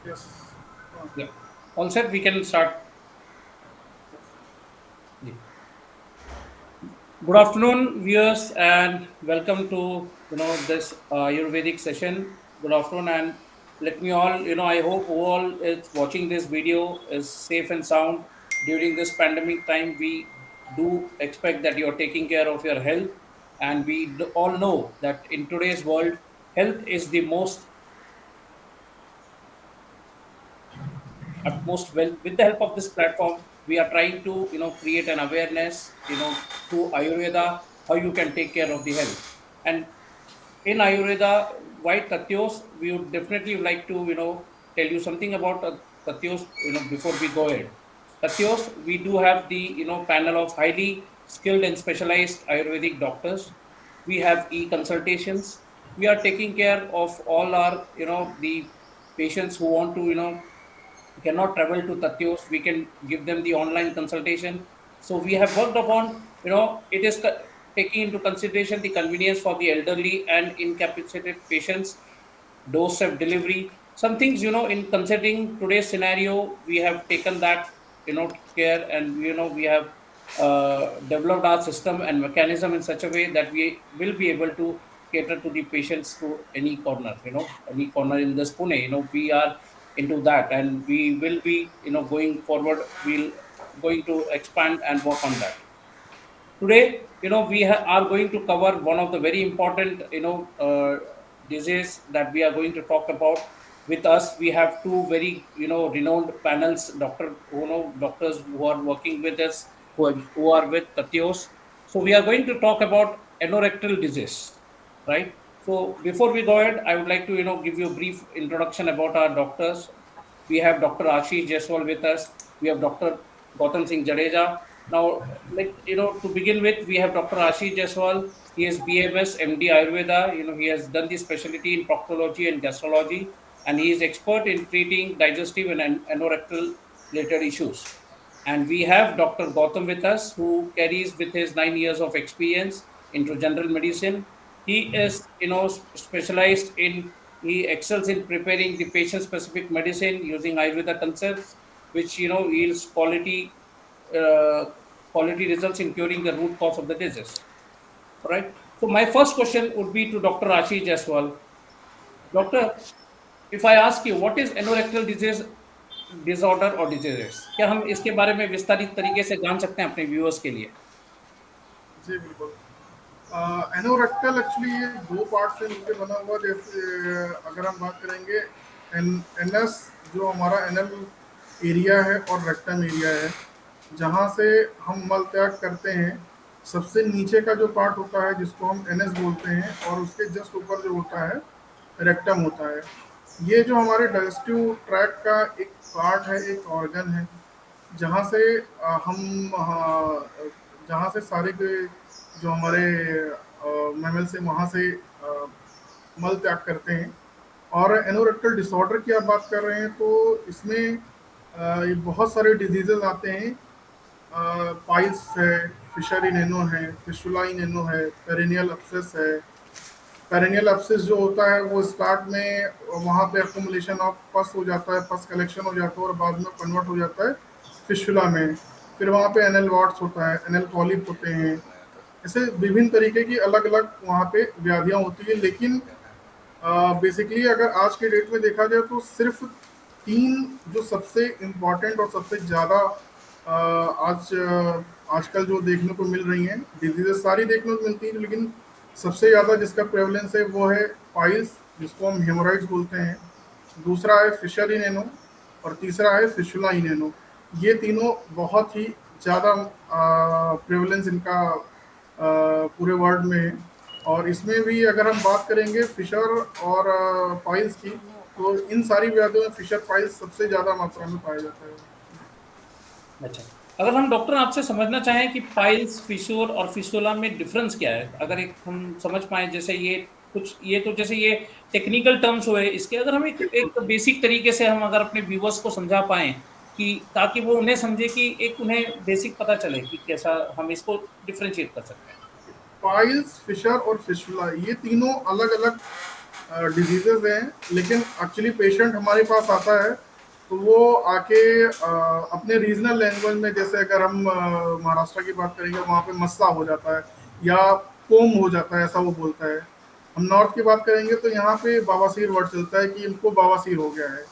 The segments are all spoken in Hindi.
Yes. Yeah. All set, we can start. Yeah. Good afternoon, viewers, and welcome to this Ayurvedic session. Good afternoon, and let me all I hope all is watching this video is safe and sound during this pandemic time. We do expect that you are taking care of your health, and we all know that in today's world, health is the most utmost well. With the help of this platform, we are trying to create an awareness through Ayurveda, how you can take care of the health. And in Ayurveda, why tatyos, we would definitely like to tell you something about tatyos before we go ahead. Tatyos, we do have the panel of highly skilled and specialized Ayurvedic doctors. We have e-consultations. We are taking care of all our the patients who want to cannot travel to Tatyos, we can give them the online consultation. So we have worked upon, it is taking into consideration the convenience for the elderly and incapacitated patients, doorstep delivery. Some things, in considering today's scenario, we have taken that, care, and we have developed our system and mechanism in such a way that we will be able to cater to the patients to any corner, any corner in this Pune. We are into that, and we will be, going forward. We'll going to expand and work on that. Today, we are going to cover one of the very important, disease that we are going to talk about. With us, we have two very, renowned panels, doctors who are working with us, who are with Tatyos. So we are going to talk about anorectal disease, right? So before we go ahead, I would like to, give you a brief introduction about our doctors. We have Dr. Ashish Jaiswal with us. We have Dr. Gautam Singh Jadeja. Now, to begin with, we have Dr. Ashish Jaiswal. He is BMS, MD Ayurveda. He has done the specialty in proctology and gastrology, and he is expert in treating digestive and anorectal related issues. And we have Dr. Gautam with us, who carries with his 9 years of experience into general medicine. He is, specialized in, he excels in preparing the patient-specific medicine using Ayurveda concepts, which, yields uh, quality results in curing the root cause of the disease. All right. So my first question would be to Dr. Ashish Jaiswal. Doctor, if I ask you what is anorectal disease disorder और diseases, क्या हम इसके बारे में विस्तारित तरीके से जान सकते हैं अपने व्यूअर्स के लिए? जी बिल्कुल। एनोरेक्टल एक्चुअली ये दो पार्ट से मिलकर बना हुआ। जैसे अगर हम बात करेंगे एन एनएस, जो हमारा एनएल एरिया है, और रेक्टम एरिया है, जहाँ से हम मल त्याग करते हैं। सबसे नीचे का जो पार्ट होता है जिसको हम एनएस बोलते हैं, और उसके जस्ट ऊपर जो होता है रेक्टम होता है। ये जो हमारे डाइजेस्टिव ट्रैक्ट का एक पार्ट है, एक ऑर्गन है, जहाँ से हम जहाँ से सारे के जो हमारे मैमल से वहाँ से मल त्याग करते हैं। और एनोरेक्टल डिसऑर्डर की आप बात कर रहे हैं, तो इसमें ये बहुत सारे डिजीजेज आते हैं। पाइल्स है, फिशर इन एनो है, फिशुला इन एनो है, पेरिनियल अब्सेस है। पेरिनियल एब्सिस जो होता है वो स्टार्ट में वहाँ पे अकोमुलेशन ऑफ पस हो जाता है, पस कलेक्शन हो जाता है, और बाद में कन्वर्ट हो जाता है फिशुला में। फिर वहाँ पे एनएल वाट्स होता है, एनएल पॉलिप होते हैं। ऐसे विभिन्न तरीके की अलग अलग वहाँ पे व्याधियाँ होती है। लेकिन बेसिकली अगर आज के डेट में देखा जाए तो सिर्फ तीन जो सबसे इम्पॉर्टेंट और सबसे ज़्यादा आजकल जो देखने को मिल रही हैं डिजीजेस, सारी देखने को मिलती हैं, लेकिन सबसे ज़्यादा जिसका प्रेवलेंस है वो है पाइल्स, जिसको हम हेमोराइड्स बोलते हैं। दूसरा है फिशर इन एनो, और तीसरा है फिशुला इन एनो। ये तीनों बहुत ही ज़्यादा प्रेवलेंस इनका पूरे वर्ल्ड में है। और इसमें भी अगर हम बात करेंगे फिशर और पाइल्स की, तो इन सारी व्याधियों में फिशर पाइल्स सबसे ज़्यादा मात्रा में पाया जाता है। अच्छा, अगर हम डॉक्टर आपसे समझना चाहें कि पाइल्स, फिशर और फिस्टुला में डिफरेंस क्या है, अगर एक हम समझ पाए, जैसे ये कुछ, ये तो जैसे ये टेक्निकल टर्म्स हुए, इसके अगर हम बिल्कुल। एक बेसिक तरीके से हम अगर अपने व्यूवर्स को समझा पाए, कि ताकि वो उन्हें समझे, कि एक उन्हें बेसिक पता चले कि कैसा हम इसको डिफरेंशिएट कर सकते हैं। पाइल्स, फिशर और फिशुला, ये तीनों अलग अलग डिजीजेज हैं, लेकिन एक्चुअली पेशेंट हमारे पास आता है तो वो आके अपने रीजनल लैंग्वेज में, जैसे अगर हम महाराष्ट्र की बात करेंगे वहाँ पे मस्सा हो जाता है या कोम हो जाता है, ऐसा वो बोलता है। हम नॉर्थ की बात करेंगे तो यहाँ पे बवासीर वर्ड चलता है कि इनको बवासीर हो गया है।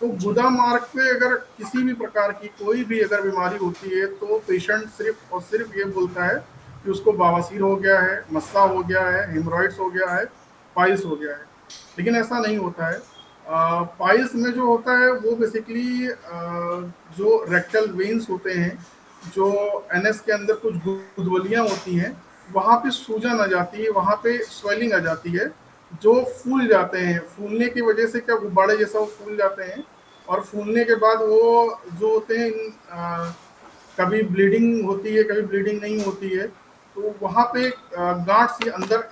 तो जी। गुदा मार्ग पे अगर किसी भी प्रकार की कोई भी अगर बीमारी होती है तो पेशेंट सिर्फ और सिर्फ ये बोलता है कि उसको बवासीर हो गया है, मस्सा हो गया है, हेमरॉइड्स हो गया है, पाइल्स हो गया है। लेकिन ऐसा नहीं होता है। पाइल्स में जो होता है वो बेसिकली जो रेक्टल वेन्स होते हैं, जो एनएस के अंदर कुछ गुदवलियाँ होती हैं, वहाँ पे सूजन आ जाती है, वहाँ पे स्वेलिंग आ जाती है, जो फूल जाते हैं। फूलने की वजह से क्या गुब्बारे जैसा वो फूल जाते हैं, और फूलने के बाद वो जो होते हैं कभी ब्लीडिंग होती है, कभी ब्लीडिंग नहीं होती है। तो वहाँ पे गांठ सी अंदर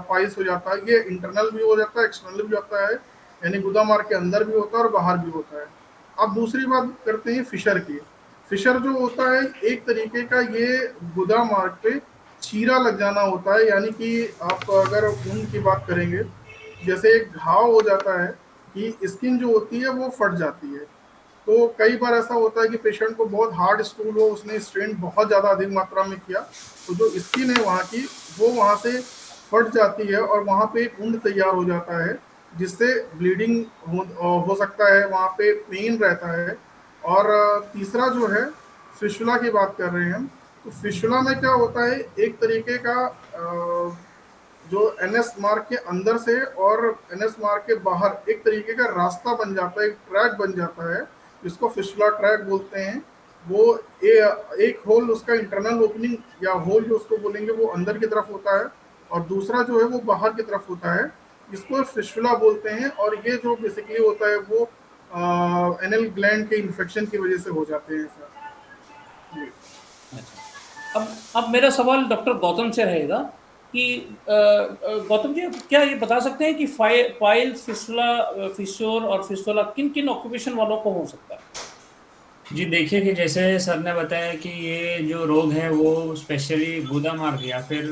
पाइल्स हो जाता है। ये इंटरनल भी हो जाता है, एक्सटर्नल भी होता है, यानी गुदा मार्ग के अंदर भी होता है और बाहर भी होता है। अब दूसरी बात करते हैं फिशर की। फिशर जो होता है एक तरीके का, ये गुदा मार्ग पे चीरा लग जाना होता है, यानी कि आप अगर ऊन की बात करेंगे, जैसे एक घाव हो जाता है कि स्किन जो होती है वो फट जाती है। तो कई बार ऐसा होता है कि पेशेंट को बहुत हार्ड स्टूल हो, उसने स्ट्रेन बहुत ज़्यादा अधिक मात्रा में किया, तो जो स्किन है वहाँ की वो वहाँ से फट जाती है और वहाँ पे एक वुंड तैयार हो जाता है, जिससे ब्लीडिंग हो सकता है, वहाँ पे पेन रहता है। और तीसरा जो है, फिशुला की बात कर रहे हैं हम। तो फिशुला में क्या होता है, एक तरीके का जो एनएस मार्ग के अंदर से और एनएस मार्ग के बाहर एक तरीके का रास्ता बन जाता है, एक ट्रैक बन जाता है, जिसको फिशुला ट्रैक बोलते हैं। वो एक होल उसका इंटरनल ओपनिंग या होल जो उसको बोलेंगे वो अंदर की तरफ होता है, और दूसरा जो है वो बाहर की तरफ होता है, इसको फिशुला बोलते हैं। और ये जो बेसिकली होता है वो एनल ग्लैंड के इन्फेक्शन की वजह से हो जाते हैं सर। जी। अच्छा। अब मेरा सवाल डॉक्टर गौतम से रहेगा कि गौतम जी, क्या ये बता सकते हैं कि पाइल्स, फिस्टुला, फिशोर और फिस्टुला किन किन ऑक्यूपेशन वालों को हो सकता है? जी देखिए कि जैसे सर ने बताया कि ये जो रोग है वो स्पेशली गुदा मार्ग या फिर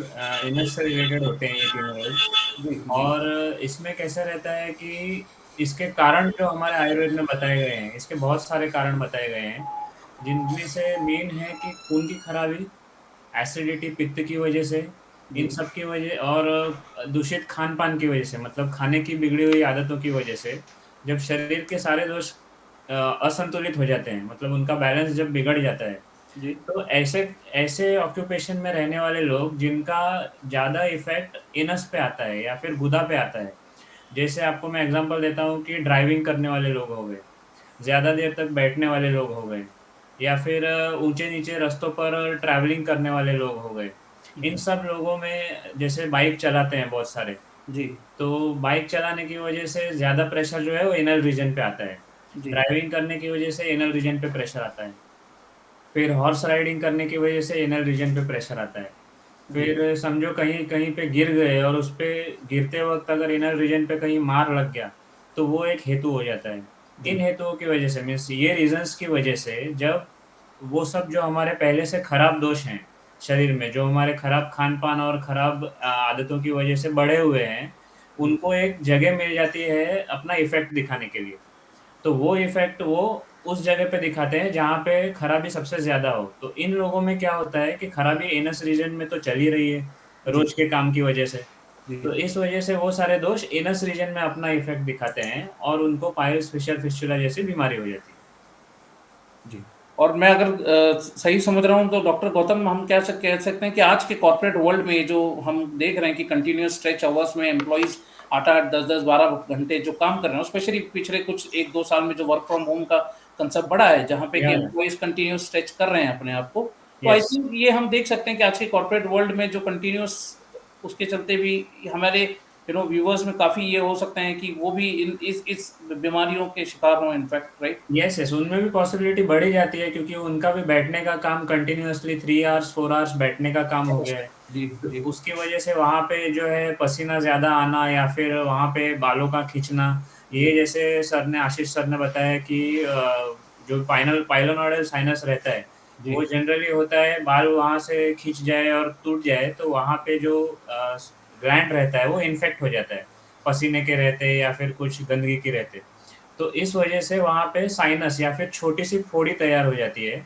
इनस से रिलेटेड होते हैं ये तीनों रोग। जी जी और इसमें कैसा रहता है कि इसके कारण जो हमारे आयुर्वेद में बताए गए हैं, इसके बहुत सारे कारण बताए गए हैं, जिनमें से मेन है कि खून की खराबी, एसिडिटी, पित्त की वजह से, इन जी सब की वजह, और दूषित खान पान की वजह से, मतलब खाने की बिगड़ी हुई आदतों की वजह से, जब शरीर के सारे दोष असंतुलित हो जाते हैं, मतलब उनका बैलेंस जब बिगड़ जाता है, जी तो ऐसे ऐसे ऑक्यूपेशन में रहने वाले लोग जिनका ज़्यादा इफेक्ट इनस पे आता है या फिर गुदा पे आता है, जैसे आपको मैं एग्जांपल देता हूँ कि ड्राइविंग करने वाले लोग हो गए, ज़्यादा देर तक बैठने वाले लोग हो गए, या फिर ऊंचे-नीचे रास्तों पर ट्रैवलिंग करने वाले लोग हो गए। इन जी सब लोगों में जैसे बाइक चलाते हैं बहुत सारे, जी तो बाइक चलाने की वजह से ज़्यादा प्रेशर जो है वो एनल रीजन पे आता है। जी ड्राइविंग करने की वजह से एनल रीजन पे प्रेशर आता है। फिर हॉर्स राइडिंग करने की वजह से एनल रीजन पे प्रेशर आता है। जी फिर समझो कहीं कहीं पे गिर गए और उस पे गिरते वक़्त अगर एनल रीजन पे कहीं मार लग गया, तो वो एक हेतु हो जाता है। इन जी हेतुओं की वजह से, मीन्स ये रीज़न्स की वजह से, जब वो सब जो हमारे पहले से खराब दोष हैं शरीर में, जो हमारे खराब खान-पान और खराब आदतों की वजह से बढ़े हुए हैं, जी उनको एक जगह मिल जाती है अपना इफ़ेक्ट दिखाने के लिए। तो वो इफ़ेक्ट वो उस जगह पे दिखाते हैं जहाँ पे खराबी सबसे ज़्यादा हो। तो इन लोगों में क्या होता है कि खराबी एनस रीजन में तो चल ही रही है, जी रोज़ के काम की वजह से। जी तो इस वजह से वो सारे दोष एनस रीजन में अपना इफ़ेक्ट दिखाते हैं और उनको पाइल्स, फिशर, फिस्टुला जैसी बीमारी हो जाती है। जी। और मैं अगर सही समझ रहा हूँ तो डॉक्टर गौतम, हम कह सकते हैं कि आज के कॉर्पोरेट वर्ल्ड में जो हम देख रहे हैं कि कंटिन्यूअस स्ट्रेच आवर्स में एम्प्लॉइज 8-8, 10-10, 12 घंटे जो काम कर रहे हैं, स्पेशली पिछले कुछ 1-2 साल में जो वर्क फ्रॉम होम का कंसेप्ट बढ़ा है, जहाँ पे कि या एम्प्लॉइज कंटिन्यूअस स्ट्रेच कर रहे हैं अपने आप को। तो आई यस। थिंक ये हम देख सकते हैं कि आज के कॉर्पोरेट वर्ल्ड में जो कंटिन्यूअस, उसके चलते भी हमारे व्यूवर्स में काफ़ी ये हो सकते हैं कि वो भी इस बीमारियों के शिकार हों, इनफैक्ट, राइट? यस, यस, उनमें भी पॉसिबिलिटी बढ़ ही जाती है क्योंकि उनका भी बैठने का काम कंटिन्यूअसली 3 आवर्स, 4 आवर्स बैठने का काम हो गया है। जी तो जी उसकी वजह से वहाँ पे जो है पसीना ज़्यादा आना या फिर वहाँ पे बालों का खींचना, ये जी जैसे सर ने, आशीष सर ने बताया कि जो पाइलोनोइडल साइनस रहता है, जी वो जनरली होता है बाल वहाँ से खींच जाए और टूट जाए तो वहाँ पे जो ग्लैंड रहता है वो इन्फेक्ट हो जाता है। पसीने के रहते या फिर कुछ गंदगी के रहते। तो इस वजह से वहाँ पे साइनस या फिर छोटी-सी फोड़ी तैयार हो जाती है।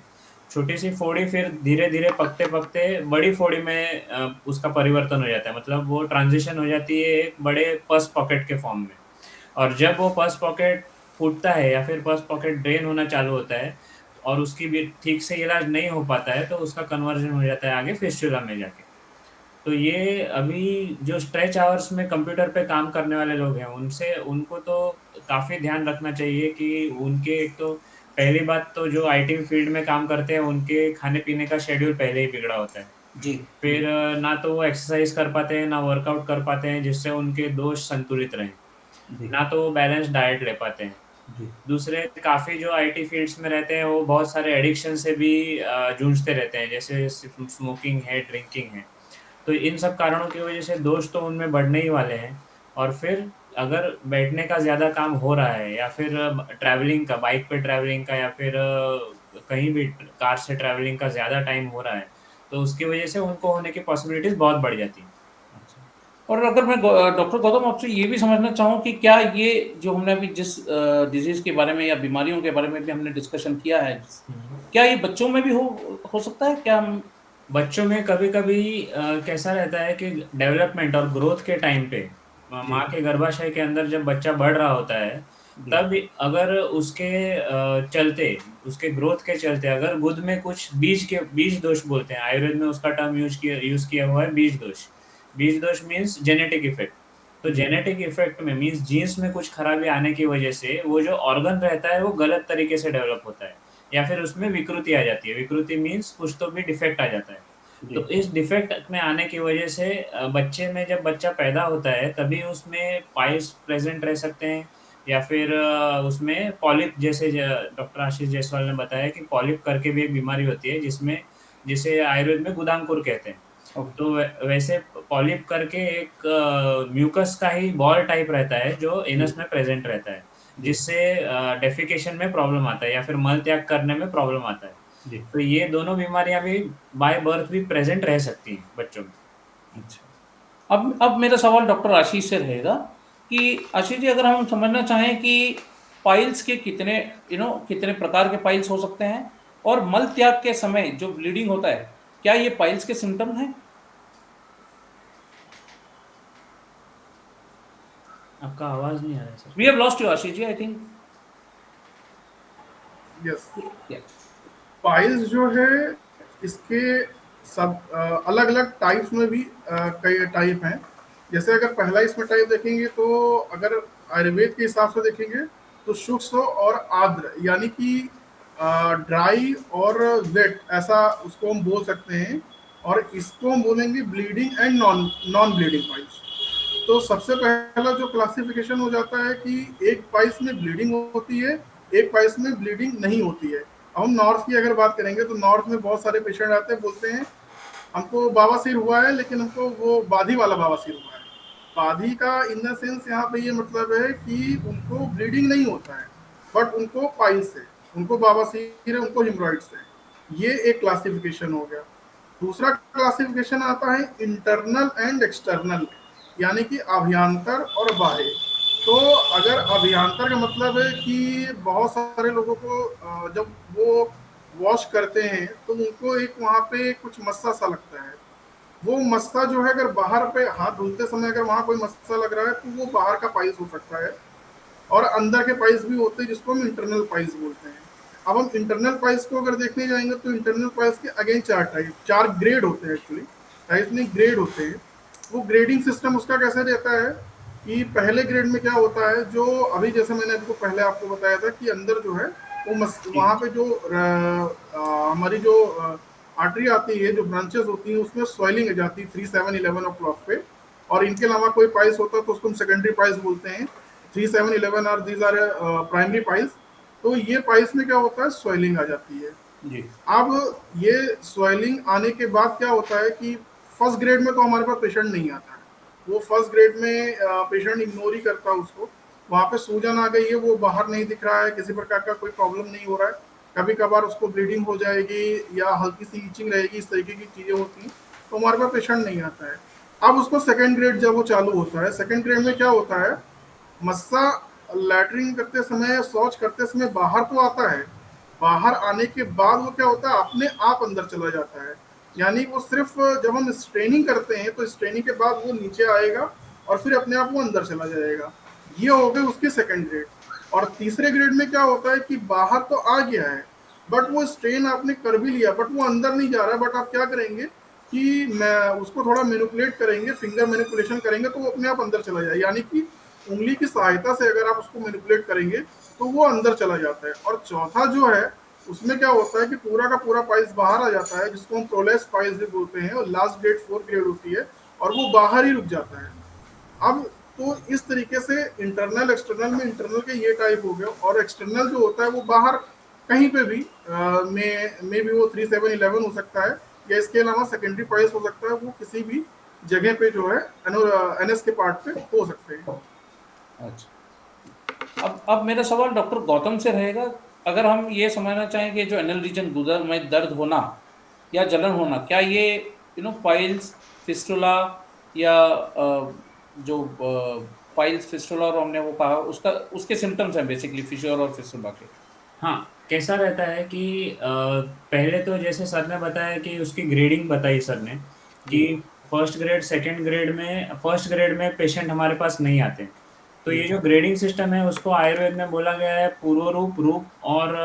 छोटी-सी फोड़ी फिर धीरे-धीरे पकते-पकते बड़ी फोड़ी में उसका परिवर्तन हो जाता है। मतलब वो ट्रांज़िशन हो जाती है एक बड़े पस पॉकेट के फॉर्म में। और जब वो पस पॉकेट फूटता है या फिर पस पॉकेट ड्रेन होना चालू होता है और उसकी भी ठीक से इलाज नहीं हो पाता है, तो उसका कन्वर्जन हो जाता है आगे फिस्टुला में जाके। तो ये अभी जो स्ट्रेच आवर्स में कंप्यूटर पे काम करने वाले लोग हैं, उनसे उनको तो काफ़ी ध्यान रखना चाहिए कि उनके एक तो पहली बात तो जो आईटी फील्ड में काम करते हैं, उनके खाने-पीने का शेड्यूल पहले ही बिगड़ा होता है। जी, जी, फिर ना तो वो एक्सरसाइज़ कर पाते हैं, ना वर्कआउट कर पाते हैं, जिससे उनके दोष संतुलित रहें। जी, ना तो वो बैलेंस्ड डाइट ले पाते हैं। जी, दूसरे काफ़ी जो आईटी फील्ड्स में रहते हैं, वो बहुत सारे एडिक्शन से भी जूझते रहते हैं, जैसे स्मोकिंग है, ड्रिंकिंग है। तो इन सब कारणों की वजह से दोष तो उनमें बढ़ने ही वाले हैं और फिर अगर बैठने का ज़्यादा काम हो रहा है या फिर ट्रैवलिंग का, बाइक पे ट्रैवलिंग का या फिर कहीं भी कार से ट्रैवलिंग का ज़्यादा टाइम हो रहा है, तो उसकी वजह से उनको होने की पॉसिबिलिटीज़ बहुत बढ़ जाती हैं। अच्छा। और अगर मैं डॉक्टर गौतम आपसे ये भी समझना चाहूँ कि क्या ये जो हमने अभी जिस डिज़ीज़ के बारे में या बीमारियों के बारे में भी हमने डिस्कशन किया है, हुँ। क्या ये बच्चों में भी हो सकता है? क्या हम बच्चों में कभी-कभी कैसा रहता है कि डेवलपमेंट और ग्रोथ के टाइम पे जी, माँ के गर्भाशय के अंदर जब बच्चा बढ़ रहा होता है, जी, तब अगर उसके चलते, उसके ग्रोथ के चलते अगर गुद में कुछ बीज दोष बोलते हैं, आयुर्वेद में उसका टर्म यूज़ किया हुआ है बीज दोष। बीज दोष मीन्स जेनेटिक इफ़ेक्ट। तो जी, जेनेटिक इफ़ेक्ट में मीन्स जीन्स में कुछ खराबी आने की वजह से वो जो ऑर्गन रहता है, वो गलत तरीके से डेवलप होता है या फिर उसमें विकृति आ जाती है। विकृति मीन्स कुछ तो भी डिफेक्ट आ जाता है। जी, तो इस डिफेक्ट में आने की वजह से बच्चे में जब बच्चा पैदा होता है तभी उसमें पाइल्स प्रेज़ेंट रह सकते हैं या फिर उसमें पॉलिप जैसे डॉक्टर आशीष जायसवाल ने बताया कि पॉलिप करके भी एक बीमारी होती है जिसे आयुर्वेद में गुदांकुर कहते हैं। ओके, तो वैसे पॉलिप करके एक म्यूकस का ही बॉल टाइप रहता है जो जी, एनस में प्रेज़ेंट रहता है, जी, जिससे डेफिकेशन में प्रॉब्लम आता है या फिर मल त्याग करने में प्रॉब्लम आता है। जी, तो ये दोनों बीमारियाँ भी बाय बर्थ भी प्रेज़ेंट रह सकती हैं बच्चों में। अच्छा। अब मेरा सवाल डॉक्टर आशीष से रहेगा कि आशीष जी अगर हम समझना चाहें कि पाइल्स के कितने कितने प्रकार के पाइल्स हो सकते हैं और मल त्याग के समय जो ब्लीडिंग होता है, क्या ये पाइल्स के सिम्पटम हैं? आपका आवाज़ नहीं आ रहा है sir. We have lost you Ashish ji I think. Yes. या पाइल्स जो है इसके सब अलग अलग टाइप्स में भी कई टाइप हैं। जैसे अगर पहला इसमें टाइप देखेंगे तो अगर आयुर्वेद के हिसाब से देखेंगे तो शुष्क और आर्द्र यानी कि ड्राई और वेट ऐसा उसको हम बोल सकते हैं। और इसको हम बोलेंगे bleeding and non non bleeding piles. तो सबसे पहला जो क्लासिफिकेशन हो जाता है कि एक पाइल्स में ब्लीडिंग होती है, एक पाइल्स में ब्लीडिंग नहीं होती है। अब हम नॉर्थ की अगर बात करेंगे तो नॉर्थ में बहुत सारे पेशेंट आते हैं, बोलते हैं हमको बवासीर हुआ है लेकिन हमको वो बाधी वाला बवासीर हुआ है। बाधी का इन द सेंस यहाँ पे ये मतलब है कि उनको ब्लीडिंग नहीं होता है बट उनको पाइल्स है, उनको बवासीर है, उनको हिमोरॉइड्स है। ये एक क्लासिफिकेशन हो गया। दूसरा क्लासिफिकेशन आता है इंटरनल एंड एक्सटर्नल, यानी कि अभ्यंतर और बाह्य। तो अगर अभ्यंतर का मतलब है कि बहुत सारे लोगों को जब वो वॉश करते हैं तो उनको एक वहाँ पे कुछ मस्सा सा लगता है। वो मस्सा जो है अगर बाहर पे हाथ धुलते समय अगर वहाँ कोई मस्सा लग रहा है तो वो बाहर का पाइल्स हो सकता है। और अंदर के पाइल्स भी होते हैं जिसको हम इंटरनल पाइल्स बोलते हैं। अब हम इंटरनल पाइल्स को अगर देखने जाएंगे तो इंटरनल पाइल्स के अगेन चार ग्रेड होते हैं। एक्चुअली टाइप्स नहीं, ग्रेड होते हैं। वो ग्रेडिंग सिस्टम उसका कैसे रहता है कि पहले ग्रेड में क्या होता है, जो अभी जैसे मैंने आपको पहले आपको बताया था कि अंदर जो है वो जी, वहाँ पे जो हमारी जो आर्टरी आती है, जो ब्रांचेस होती हैं, उसमें स्वेलिंग आ जाती है 3, 7, 11 ओ क्लॉक पे। और इनके अलावा कोई पाइल्स होता है तो उसको हम सेकेंडरी पाइल्स बोलते हैं। 3, 7, 11 are these are primary piles. तो ये पाइल्स में क्या होता है, स्वेलिंग आ जाती है। जी, अब ये स्वेलिंग आने के बाद क्या होता है कि फर्स्ट ग्रेड में तो हमारे पास पेशेंट नहीं आता है। वो फर्स्ट ग्रेड में पेशेंट इग्नोर ही करता है उसको। वहाँ पे सूजन आ गई है, वो बाहर नहीं दिख रहा है, किसी प्रकार का कोई प्रॉब्लम नहीं हो रहा है। कभी कभार उसको ब्लीडिंग हो जाएगी या हल्की सी ईचिंग रहेगी, इस तरीके की चीज़ें होती हैं, तो हमारे पास पेशेंट नहीं आता है। अब उसको सेकंड ग्रेड जब वो चालू होता है, सेकंड ग्रेड में क्या होता है, मस्सा लैटरिन करते समय, शौच करते समय बाहर तो आता है, बाहर आने के बाद वो क्या होता है, अपने आप अंदर चला जाता है। यानी वो सिर्फ जब हम स्ट्रेनिंग करते हैं तो स्ट्रेनिंग के बाद वो नीचे आएगा और फिर अपने आप वो अंदर चला जाएगा। ये हो गए उसके सेकंड ग्रेड। और तीसरे ग्रेड में क्या होता है कि बाहर तो आ गया है, बट वो स्ट्रेन आपने कर भी लिया, बट वो अंदर नहीं जा रहा है। बट आप क्या करेंगे कि मैं उसको थोड़ा मैनिपुलेट करेंगे, फिंगर मैनिपुलेशन करेंगे तो वो अपने आप अंदर चला जाए। यानी कि उंगली की सहायता से अगर आप उसको मैनिपुलेट करेंगे तो वो अंदर चला जाता है। और चौथा जो है उसमें क्या होता है कि पूरा का पूरा पाइल्स बाहर आ जाता है, जिसको हम प्रोलेस पाइल्स भी बोलते हैं, और लास्ट ग्रेड 4 ग्रेड होती है और वो बाहर ही रुक जाता है। अब तो इस तरीके से इंटरनल एक्सटर्नल में, इंटरनल के ये टाइप हो गए, और एक्सटर्नल जो होता है वो बाहर कहीं पे भी में भी वो 3711 हो सकता है, या इसके अलावा सेकेंडरी पाइल्स हो सकता है, वो किसी भी जगह पे जो है एनएस के पार्ट पे हो सकते हैं। अच्छा, अब मेरा सवाल डॉक्टर गौतम से रहेगा, अगर हम ये समझना चाहें कि जो एनल रीजन गुदर में दर्द होना या जलन होना, क्या ये पाइल्स, फिस्टुला, या जो पाइल्स, फिस्टुला और हमने वो कहा उसका उसके सिम्टम्स हैं बेसिकली फिशर और फिस्टुला के? हाँ, कैसा रहता है कि पहले तो जैसे सर ने बताया कि उसकी ग्रेडिंग बताई सर ने कि फर्स्ट ग्रेड, सेकंड ग्रेड में, फर्स्ट ग्रेड में पेशेंट हमारे पास नहीं आते। तो ये जो ग्रेडिंग सिस्टम है उसको आयुर्वेद में बोला गया है पूर्व रूप, रूप और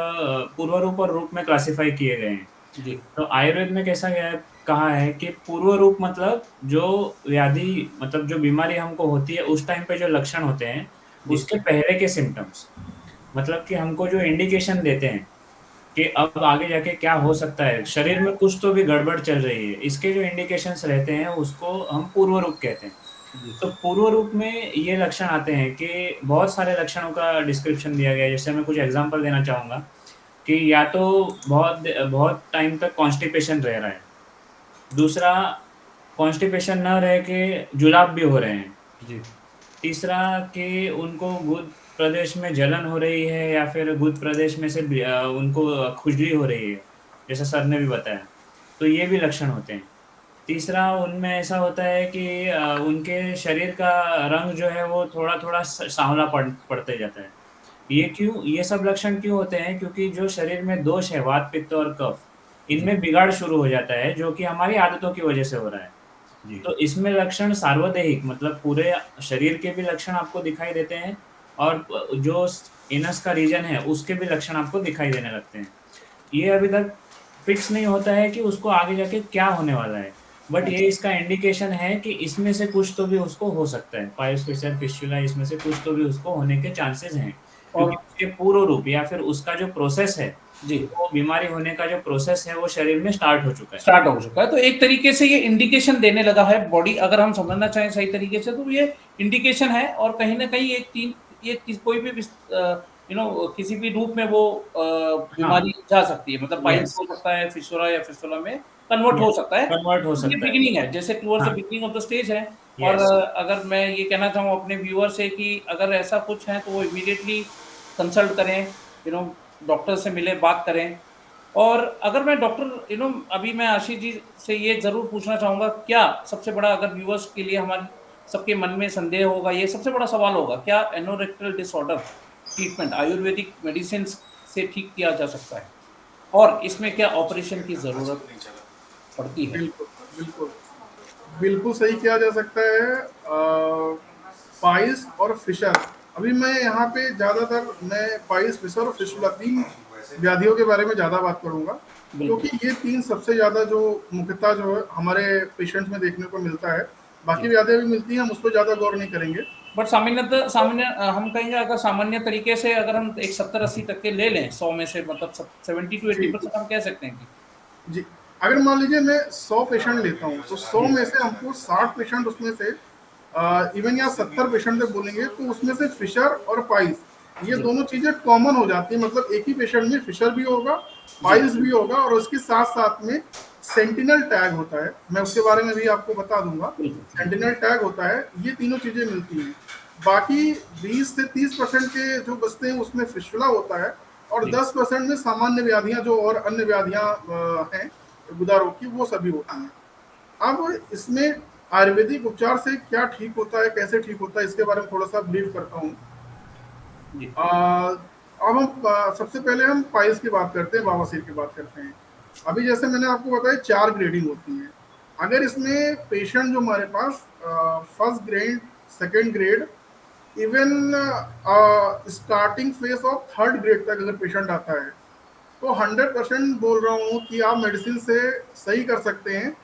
पूर्व रूप और रूप में क्लासिफाई किए गए हैं जी। तो आयुर्वेद में कैसा गया है, कहा है कि पूर्व रूप मतलब जो व्याधि, मतलब जो बीमारी हमको होती है उस टाइम पे जो लक्षण होते हैं उसके पहले के सिम्टम्स, मतलब कि हमको जो इंडिकेशन देते हैं कि अब आगे जाके क्या हो सकता है, शरीर में कुछ तो भी गड़बड़ चल रही है, इसके जो इंडिकेशंस रहते हैं उसको हम पूर्व रूप कहते हैं। तो पूर्व रूप में ये लक्षण आते हैं कि बहुत सारे लक्षणों का डिस्क्रिप्शन दिया गया है। जैसे मैं कुछ एग्जांपल देना चाहूँगा कि या तो बहुत टाइम तक कॉन्स्टिपेशन रह रहा है, दूसरा कॉन्स्टिपेशन न रह के जुलाब भी हो रहे हैं जी। तीसरा कि उनको गुद प्रदेश में जलन हो रही है या फिर गुद प्रदेश में से उनको खुजली हो रही है, जैसा सर ने भी बताया, तो ये भी लक्षण होते हैं। तीसरा उनमें ऐसा होता है कि उनके शरीर का रंग जो है वो थोड़ा-थोड़ा सांवला पड़ते जाता है। ये क्यों, ये सब लक्षण क्यों होते हैं? क्योंकि जो शरीर में दोष है, वात, पित्त और कफ, इनमें बिगाड़ शुरू हो जाता है जो कि हमारी आदतों की वजह से हो रहा है। तो इसमें लक्षण सार्वदेहिक, मतलब पूरे शरीर के भी लक्षण आपको दिखाई देते हैं और जो एनस का रीजन है उसके भी लक्षण आपको दिखाई देने लगते हैं। ये अभी तक फिक्स नहीं होता है कि उसको आगे जाके क्या होने वाला है, बट ये इसका इंडिकेशन है कि इसमें से कुछ तो भी उसको हो सकता है। पाइल्स, फिशर, फिस्टुला, इसमें से कुछ तो भी उसको होने के चांसेस हैं, क्योंकि उसके पूर्व रूप या फिर उसका जो प्रोसेस है जी, वो बीमारी होने का जो प्रोसेस है वो शरीर में स्टार्ट हो चुका है। तो एक तरीके से ये इंडिकेशन देने लगा है बॉडी, अगर हम समझना चाहें सही तरीके से तो ये इंडिकेशन है। और कहीं ना कहीं कोई भी किसी भी रूप में वो बीमारी जा सकती है, मतलब पाइल्स हो सकता है, फिशुला या फिस्टुला में कन्वर्ट हो सकता है। कन्वर्ट हो ये सकता है, बिगिनिंग है, जैसे towards the beginning of the stage है। और अगर मैं ये कहना चाहूँ अपने व्यूअर से कि अगर ऐसा कुछ है तो वो इमीडिएटली कंसल्ट करें, डॉक्टर से मिले, बात करें। और अगर मैं डॉक्टर अभी मैं आशीष जी से ये ज़रूर पूछना चाहूँगा, क्या सबसे बड़ा, अगर व्यूअर्स के लिए हमारे सबके मन में संदेह होगा, ये सबसे बड़ा सवाल होगा, क्या anorectal disorder treatment Ayurvedic medicine से ठीक किया जा सकता है, और इसमें क्या ऑपरेशन की ज़रूरत पड़ती है? बिल्कुल बिल्कुल बिल्कुल सही किया जा सकता है। पाइल्स और फिशर, अभी मैं यहाँ पे ज़्यादातर मैं पाइल्स, फिशर और फिस्टुला 3 व्याधियों के बारे में ज़्यादा बात करूँगा, क्योंकि ये 3 सबसे ज़्यादा जो मुख्यतः जो है हमारे पेशेंट्स में देखने को मिलता है। बाकी व्याधियाँ भी मिलती हैं, हम उस पर ज़्यादा गौर नहीं करेंगे। बट सामान्य हम कहेंगे, अगर सामान्य तरीके से अगर हम एक 70-80 तक के ले लें 100 में से, मतलब 70 to 80% हम कह सकते हैं कि जी, अगर मान लीजिए मैं 100 पेशेंट लेता हूँ तो 100 में से हमको 60 पेशेंट उसमें से इवन या 70 पेशेंट जब बोलेंगे तो उसमें से फिशर और पाइल्स, ये दोनों चीजें कॉमन हो जाती है। मतलब एक ही पेशेंट में फिशर भी होगा, पाइल्स भी होगा, और उसके साथ साथ में सेंटिनल टैग होता है, मैं उसके बारे में भी आपको बता दूंगा। सेंटिनल टैग होता है, ये तीनों चीजें मिलती हैं। बाकी 20 से 30% के जो बचते हैं उसमें फिस्टुला होता है, और 10% में सामान्य व्याधियां जो और अन्य व्याधियां हैं गुदा रोग की, वो सभी होती हैं। अब इसमें आयुर्वेदिक उपचार से क्या ठीक होता है, कैसे ठीक होता है, इसके बारे में थोड़ा सा ब्रीफ करता हूँ। जी अब हम सबसे पहले हम पाइल्स की बात करते हैं, बवासीर की बात करते हैं। अभी जैसे मैंने आपको बताया 4 ग्रेडिंग होती है। अगर इसमें पेशेंट जो हमारे पास first grade, second grade, even starting phase of third grade तक अगर पेशेंट आता है, तो 100% बोल रहा हूँ कि आप मेडिसिन से सही कर सकते हैं,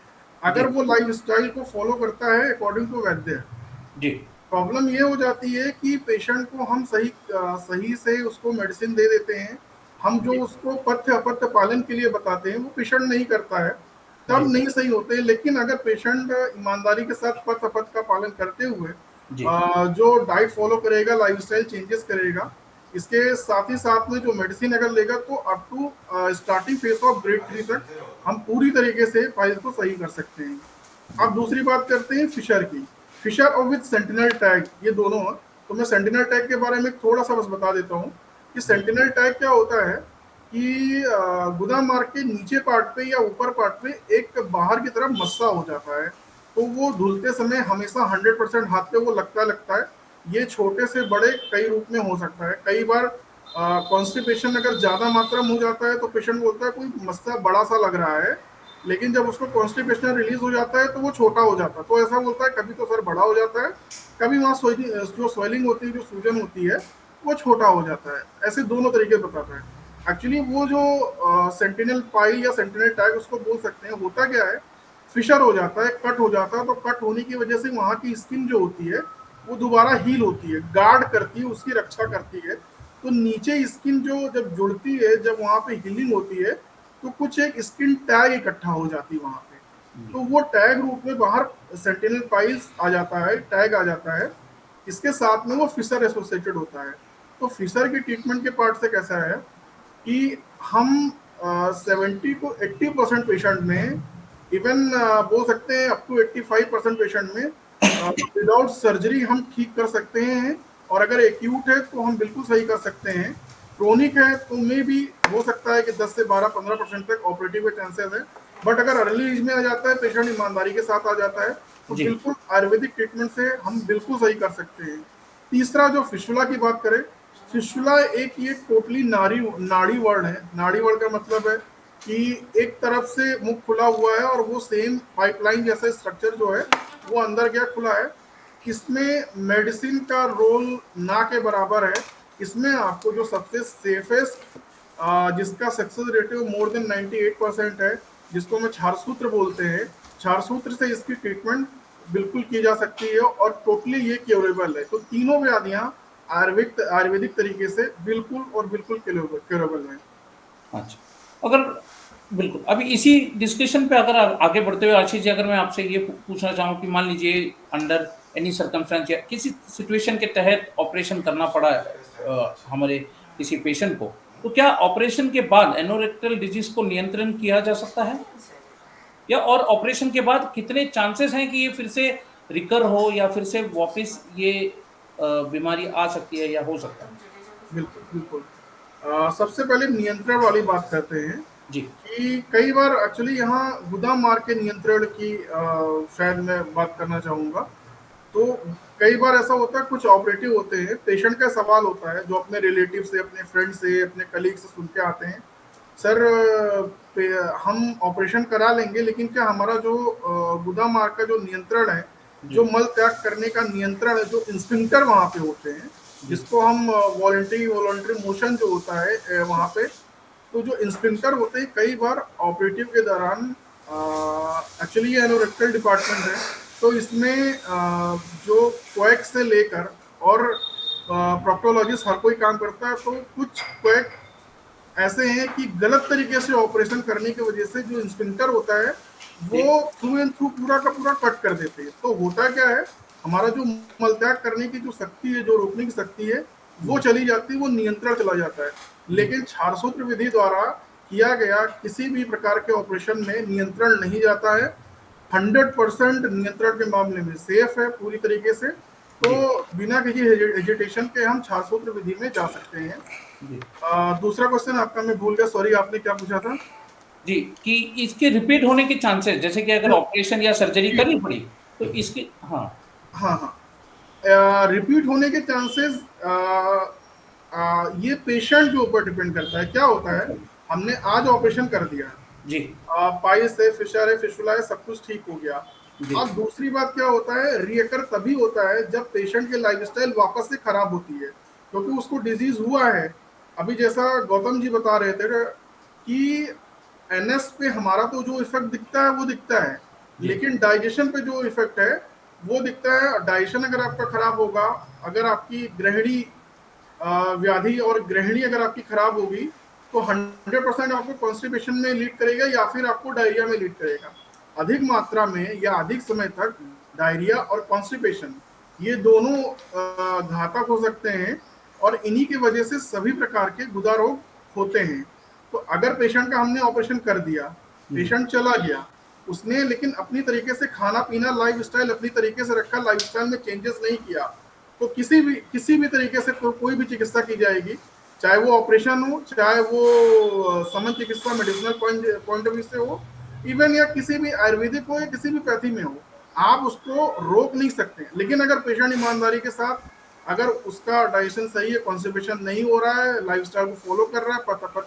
अगर जी वो लाइफ स्टाइल को फॉलो करता है according to Vaidya. Ji problem ये हो जाती है कि पेशेंट को हम सही से उसको मेडिसिन दे देते हैं, हम जो जी उसको पथ्य अपथ्य पालन के लिए बताते हैं वो पेशेंट नहीं करता है, तब जी नहीं सही होते। लेकिन अगर पेशेंट ईमानदारी के साथ पथ्य अपथ्य का पालन करते हुए जी जो डाइट फॉलो करेगा, लाइफस्टाइल चेंजेस करेगा, इसके साथ ही साथ में जो मेडिसिन अगर लेगा, तो up to starting phase of grade 3 तक हम पूरी तरीके से फाइल को सही कर सकते हैं। अब दूसरी बात करते हैं फिशर की। फिशर और विद सेंटिनल टैग, ये दोनों हैं। तो मैं सेंटिनल टैग के बारे में थोड़ा सा बस बता देता हूँ कि जी सेंटिनल टैग क्या होता है कि गुदा मार्ग के नीचे पार्ट पे या ऊपर पार्ट पे एक बाहर की तरफ मस्सा हो जाता है, तो वो धुलते समय हमेशा 100% हाथ पे वो लगता है। ये छोटे से बड़े कई रूप में हो सकता है। कई बार कॉन्स्टिपेशन अगर ज्यादा मात्रा में हो जाता है तो पेशेंट बोलता है कोई मस्सा बड़ा सा लग रहा है, लेकिन जब उसको कॉन्स्टिपेशन रिलीज हो जाता है तो वो छोटा हो जाता है। तो ऐसा बोलता है कभी तो सर बड़ा हो जाता है, कभी वहाँ जो स्वेलिंग होती है, जो सूजन होती है, वो छोटा हो जाता है। ऐसे दोनों तरीके बताता है। एक्चुअली वो जो सेंटिनल पाइल या सेंटिनल टैग उसको बोल सकते हैं, होता क्या है, फिशर हो जाता है, कट हो जाता है, तो कट होने की वजह से वहाँ की स्किन जो होती है वो दोबारा हील होती है, गार्ड करती है, उसकी रक्षा करती है। तो नीचे स्किन जो जब जुड़ती है, जब वहाँ पे हीलिंग होती है, तो कुछ एक स्किन टैग इकट्ठा हो जाती है वहाँ पे। तो वो टैग रूप में बाहर सेंटिनल पाइल्स आ जाता है, टैग आ जाता है। इसके साथ में वो फिशर एसोसिएटेड होता है। तो फिशर की ट्रीटमेंट के पार्ट से कैसा है कि हम 70 to 80% पेशेंट में, इवन बोल सकते हैं अप टू 85% पेशेंट में विदाउट सर्जरी हम ठीक कर सकते हैं। और अगर एक्यूट है तो हम बिल्कुल सही कर सकते हैं। क्रोनिक है तो मे भी हो सकता है कि 10 से 12-15% तक ऑपरेटिव के चांसेस है। बट अगर अर्ली एज में आ जाता है, पेशेंट ईमानदारी के साथ आ जाता है, तो जी बिल्कुल आयुर्वेदिक ट्रीटमेंट से हम बिल्कुल सही कर सकते हैं। तीसरा जो फिशुला की बात करें, फिशुला एक ये टोटली नाड़ी वर्ड है। नाड़ी वर्ड का मतलब है कि एक तरफ से मुख खुला हुआ है और वो सेम पाइपलाइन जैसा स्ट्रक्चर जो है वो अंदर क्या खुला है। इसमें मेडिसिन का रोल ना के बराबर है। इसमें आपको जो सबसे सेफेस्ट, जिसका सक्सेस रेटियो मोर देन 98% है, जिसको मैं क्षार सूत्र बोलते हैं, क्षार सूत्र से इसकी ट्रीटमेंट बिल्कुल की जा सकती है और टोटली ये क्योरेबल है। तो तीनों व्याधियां आयुर्वेदिक तरीके से बिल्कुल और बिल्कुल क्योरेबल है। अच्छा, अगर बिल्कुल अभी इसी डिस्कशन पे अगर आगे बढ़ते हुए आशीष जी, अगर मैं आपसे ये पूछना चाहूँ कि मान लीजिए अंडर एनी सर्कमस्टेंस या किसी सिचुएशन के तहत ऑपरेशन करना पड़ा हमारे किसी पेशेंट को, तो क्या ऑपरेशन के बाद एनोरेक्टल डिजीज को नियंत्रण किया जा सकता है, या और ऑपरेशन के बाद कितने चांसेस हैं कि ये फिर से रिकर हो या फिर से वापस ये बीमारी आ सकती है या हो सकता है? बिल्कुल बिल्कुल। सबसे पहले नियंत्रण वाली बात करते हैं जी कि कई बार एक्चुअली यहाँ गुदा मार के नियंत्रण की शायद मैं बात करना चाहूँगा। तो कई बार ऐसा होता है, कुछ ऑपरेटिव होते हैं, पेशेंट का सवाल होता है जो अपने रिलेटिव से, अपने फ्रेंड से, अपने कलीग से सुन के आते हैं, सर हम ऑपरेशन करा लेंगे, लेकिन क्या हमारा जो गुदा मार का जो नियंत्रण है, जो मल त्याग करने का नियंत्रण है, जो इंस्टिंक्टर वहाँ पे होते हैं, जिसको हम वॉलंटरी मोशन जो होता है वहाँ पे, तो जो इंस्टिंक्टर होते हैं कई बार ऑपरेटिव के दौरान, एक्चुअली ये एनोरेक्टल डिपार्टमेंट है, तो इसमें जो क्वैक से लेकर और प्रोक्टोलॉजिस्ट हर कोई काम करता है। तो कुछ क्वैक ऐसे हैं कि गलत तरीके से ऑपरेशन करने की वजह से जो इंस्टिंक्टर होता है वो थ्रू एंड थ्रू पूरा का पूरा कट कर देते हैं। तो होता क्या है, हमारा जो मलत्याग करने की जो शक्ति है, जो रोकने की शक्ति है, वो चली जाती है, वो नियंत्रण चला जाता है। लेकिन क्षारसूत्र विधि द्वारा किया गया किसी भी प्रकार के ऑपरेशन में नियंत्रण नहीं जाता है। 100% नियंत्रण के मामले में सेफ है पूरी तरीके से। तो बिना किसी हेजिटेशन के हम क्षारसूत्र विधि में जा सकते हैं। दूसरा क्वेश्चन आपका मैं भूल गया, सॉरी, आपने क्या पूछा था? जी, कि इसके रिपीट होने के चांसेस, जैसे कि अगर ऑपरेशन या सर्जरी करनी पड़ी तो इसकी हाँ हाँ हाँ, रिपीट होने के चांसेस ये पेशेंट के ऊपर डिपेंड करता है। क्या होता है, हमने आज ऑपरेशन कर दिया, जी पाइल्स है, फिशर है, फिशुला है, सब कुछ ठीक हो गया। जी अब दूसरी बात क्या होता है, रिएकर तभी होता है जब पेशेंट की लाइफस्टाइल वापस से खराब होती है, क्योंकि उसको डिजीज हुआ है। अभी जैसा गौतम जी बता रहे थे कि एनएस पे हमारा तो जो इफेक्ट दिखता है वो दिखता है, जी लेकिन डाइजेशन पे जो इफेक्ट है वो दिखता है। डाइजेशन अगर आपका खराब होगा, अगर आपकी ग्रहणी व्याधि और ग्रहणी अगर आपकी खराब होगी, तो 100% आपको कॉन्स्टिपेशन में लीड करेगा या फिर आपको डायरिया में लीड करेगा। अधिक मात्रा में या अधिक समय तक डायरिया और कॉन्स्टिपेशन, ये दोनों घातक हो सकते हैं, और इन्हीं की वजह से सभी प्रकार के गुदा रोग होते हैं। तो अगर पेशेंट का हमने ऑपरेशन कर दिया, पेशेंट चला गया, उसने लेकिन अपनी तरीके से खाना पीना लाइफ स्टाइल अपनी तरीके से रखा, लाइफ स्टाइल में चेंजेस नहीं किया, तो किसी भी तरीके से कोई भी चिकित्सा की जाएगी, चाहे वो ऑपरेशन हो, चाहे वो समन चिकित्सा मेडिसिनल पॉइंट ऑफ व्यू से हो, इवन या किसी भी आयुर्वेदिक हो या किसी भी पैथी में हो, आप उसको रोक नहीं सकते। लेकिन अगर पेशेंट ईमानदारी के साथ, अगर उसका डाइजेशन सही है, कॉन्स्टिपेशन नहीं हो रहा है, लाइफ स्टाइल को फॉलो कर रहा है,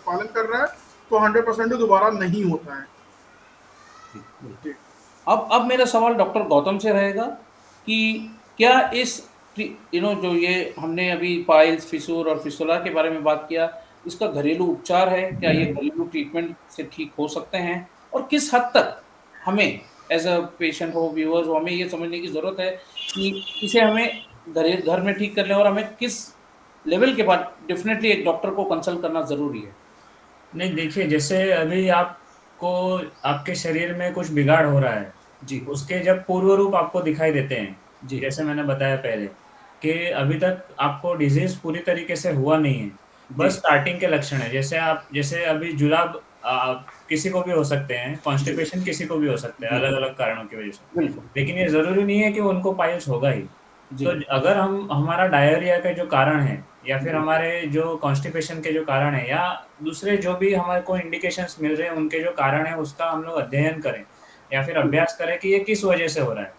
पालन कर रहा है, तो 100% दोबारा नहीं होता है। जी बिल्कुल। जी अब मेरा सवाल डॉक्टर गौतम से रहेगा कि क्या इस जो ये हमने अभी पाइल्स, फिशर और फिस्टुला के बारे में बात किया, इसका घरेलू उपचार है? क्या ये घरेलू ट्रीटमेंट से ठीक हो सकते हैं? और किस हद तक हमें एज़ अ पेशेंट हो, व्यूअर्स हो, हमें ये समझने की ज़रूरत है कि इसे हमें घर में ठीक कर लें, और हमें किस लेवल के बाद डेफ़िनेटली एक डॉक्टर को कंसल्ट करना ज़रूरी है? नहीं, देखिए, जैसे अभी आपको आपके शरीर में कुछ बिगाड़ हो रहा है, जी, उसके जब पूर्व रूप आपको दिखाई देते हैं, जी, जैसे मैंने बताया पहले कि अभी तक आपको डिजीज़ पूरी तरीके से हुआ नहीं है, बस जी, स्टार्टिंग के लक्षण है। जैसे अभी जुलाब किसी को भी हो सकते हैं, जी, कॉन्स्टिपेशन किसी को भी हो सकता है, जी, अलग-अलग कारणों की वजह से। बिल्कुल। लेकिन ये ज़रूरी नहीं है कि उनको पाइल्स होगा ही। तो जी, अगर हम हमारा डायरिया का जो कारण है, या फिर जी, हमारे जो कॉन्स्टिपेशन के जो कारण है, या दूसरे जो भी हमारे को इंडिकेशंस मिल रहे हैं उनके जो कारण है, उसका हम लोग अध्ययन करें या फिर जी, अभ्यास करें कि ये किस वजह से हो रहा है,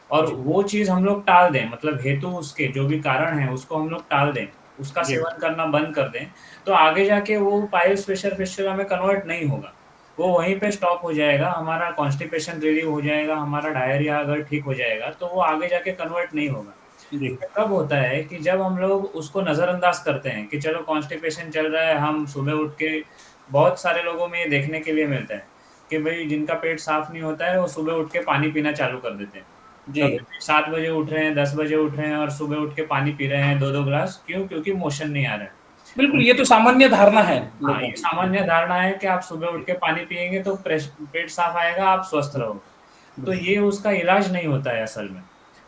और जी, वो चीज़ हम लोग टाल दें, मतलब हेतु उसके जो भी कारण है उसको हम लोग टाल दें, उसका जी, सेवन करना बंद कर दें, तो आगे जाके वो पाइल्स, फिशर, फिस्टुला में कन्वर्ट नहीं होगा। वो वहीं पे स्टॉप हो जाएगा, हमारा कॉन्स्टिपेशन रिलीव हो जाएगा, हमारा डायरिया अगर ठीक हो जाएगा, तो वो आगे जाके कन्वर्ट नहीं होगा। जी, ये कब होता है कि जब हम लोग उसको नज़रअंदाज करते हैं कि चलो कॉन्स्टिपेशन चल रहा है, हम सुबह उठ के, बहुत सारे लोगों में ये देखने के लिए मिलता है कि भई जिनका पेट साफ नहीं होता है, वो सुबह उठ के पानी पीना चालू कर देते हैं। जी। कभी भी 7 बजे उठ रहे हैं, 10 बजे उठ रहे हैं और सुबह उठ के पानी पी रहे हैं 2-2 ग्लास, क्यों? क्योंकि मोशन नहीं आ रहा है। बिल्कुल, ये तो उनके सामान्य धारणा है हाँ, लोगों ये की। सामान्य धारणा है कि आप सुबह उठ जी, के पानी पिएँगे तो पेट साफ आएगा, आप स्वस्थ जी, रहोगे। तो बिल्कुल। ये उसका इलाज नहीं होता है असल में।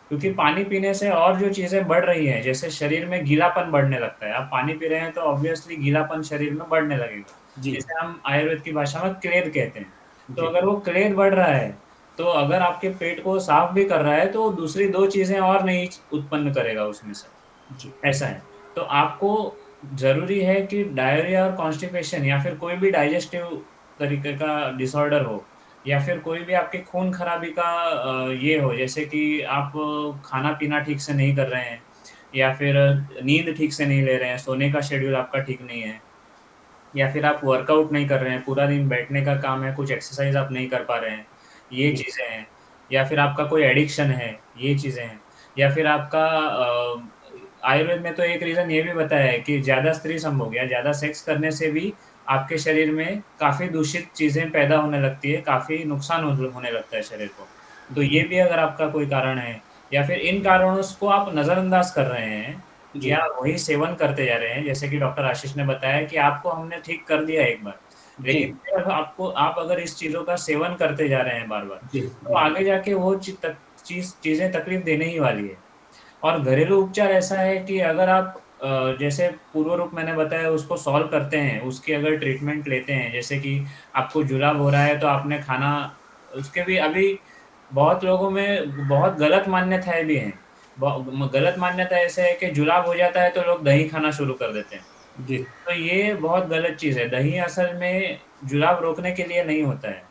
क्योंकि जी, पानी पीने से और जो चीज़ें बढ़ रही हैं, जैसे शरीर में गीलापन बढ़ने लगता है। आप पानी पी रहे हैं तो ऑब्वियसली गीलापन शरीर में बढ़ने लगेगा, जी, जिसे हम आयुर्वेद की भाषा में क्लेद कहते हैं। तो जी, अगर वो क्लेद बढ़ रहा है, तो अगर आपके पेट को साफ भी कर रहा है, तो दूसरी 2 चीज़ें और नहीं उत्पन्न करेगा उसमें से। जी, ऐसा है। तो आपको ज़रूरी है कि डायरिया और कॉन्स्टिपेशन या फिर कोई भी डाइजेस्टिव तरीके का डिसऑर्डर हो, या फिर कोई भी आपके खून खराबी का ये हो, जैसे कि आप खाना-पीना ठीक से नहीं कर रहे हैं, या फिर नींद ठीक से नहीं ले रहे हैं, सोने का शेड्यूल आपका ठीक नहीं है, या फिर आप वर्कआउट नहीं कर रहे हैं, पूरा दिन बैठने का काम है, कुछ एक्सरसाइज़ आप नहीं कर पा रहे हैं, ये जी, चीज़ें हैं। या फिर आपका कोई एडिक्शन है, ये चीज़ें हैं। या फिर आपका आयुर्वेद में तो एक रीज़न ये भी बताया है कि ज़्यादा स्त्री संभोग या ज़्यादा सेक्स करने से भी आपके शरीर में काफ़ी दूषित चीज़ें पैदा होने लगती है, काफ़ी नुकसान होने लगता है शरीर को। तो जी, ये भी अगर आपका कोई कारण है, या फिर इन कारणों को आप नज़रअंदाज कर रहे हैं, जी, या वही सेवन करते जा रहे हैं, जैसे कि डॉक्टर आशीष ने बताया कि आपको हमने ठीक कर दिया एक बार, जी, लेकिन फिर आप अगर इस चीज़ों का सेवन करते जा रहे हैं बार-बार, जी, तो जी, आगे जाके वो चीज़ें तकलीफ देने ही वाली है। और घरेलू उपचार ऐसा है कि अगर आप जैसे पूर्व रूप मैंने बताया उसको सॉल्व करते हैं, उसकी अगर ट्रीटमेंट लेते हैं, जैसे कि आपको जुलाब हो रहा है तो आपने खाना, उसके भी अभी बहुत लोगों में बहुत गलत मान्यताएँ भी हैं। गलत मान्यता ऐसे है कि जुलाब हो जाता है तो लोग दही खाना शुरू कर देते हैं। जी, तो ये बहुत गलत चीज़ है। दही असल में जुलाब रोकने के लिए नहीं होता है।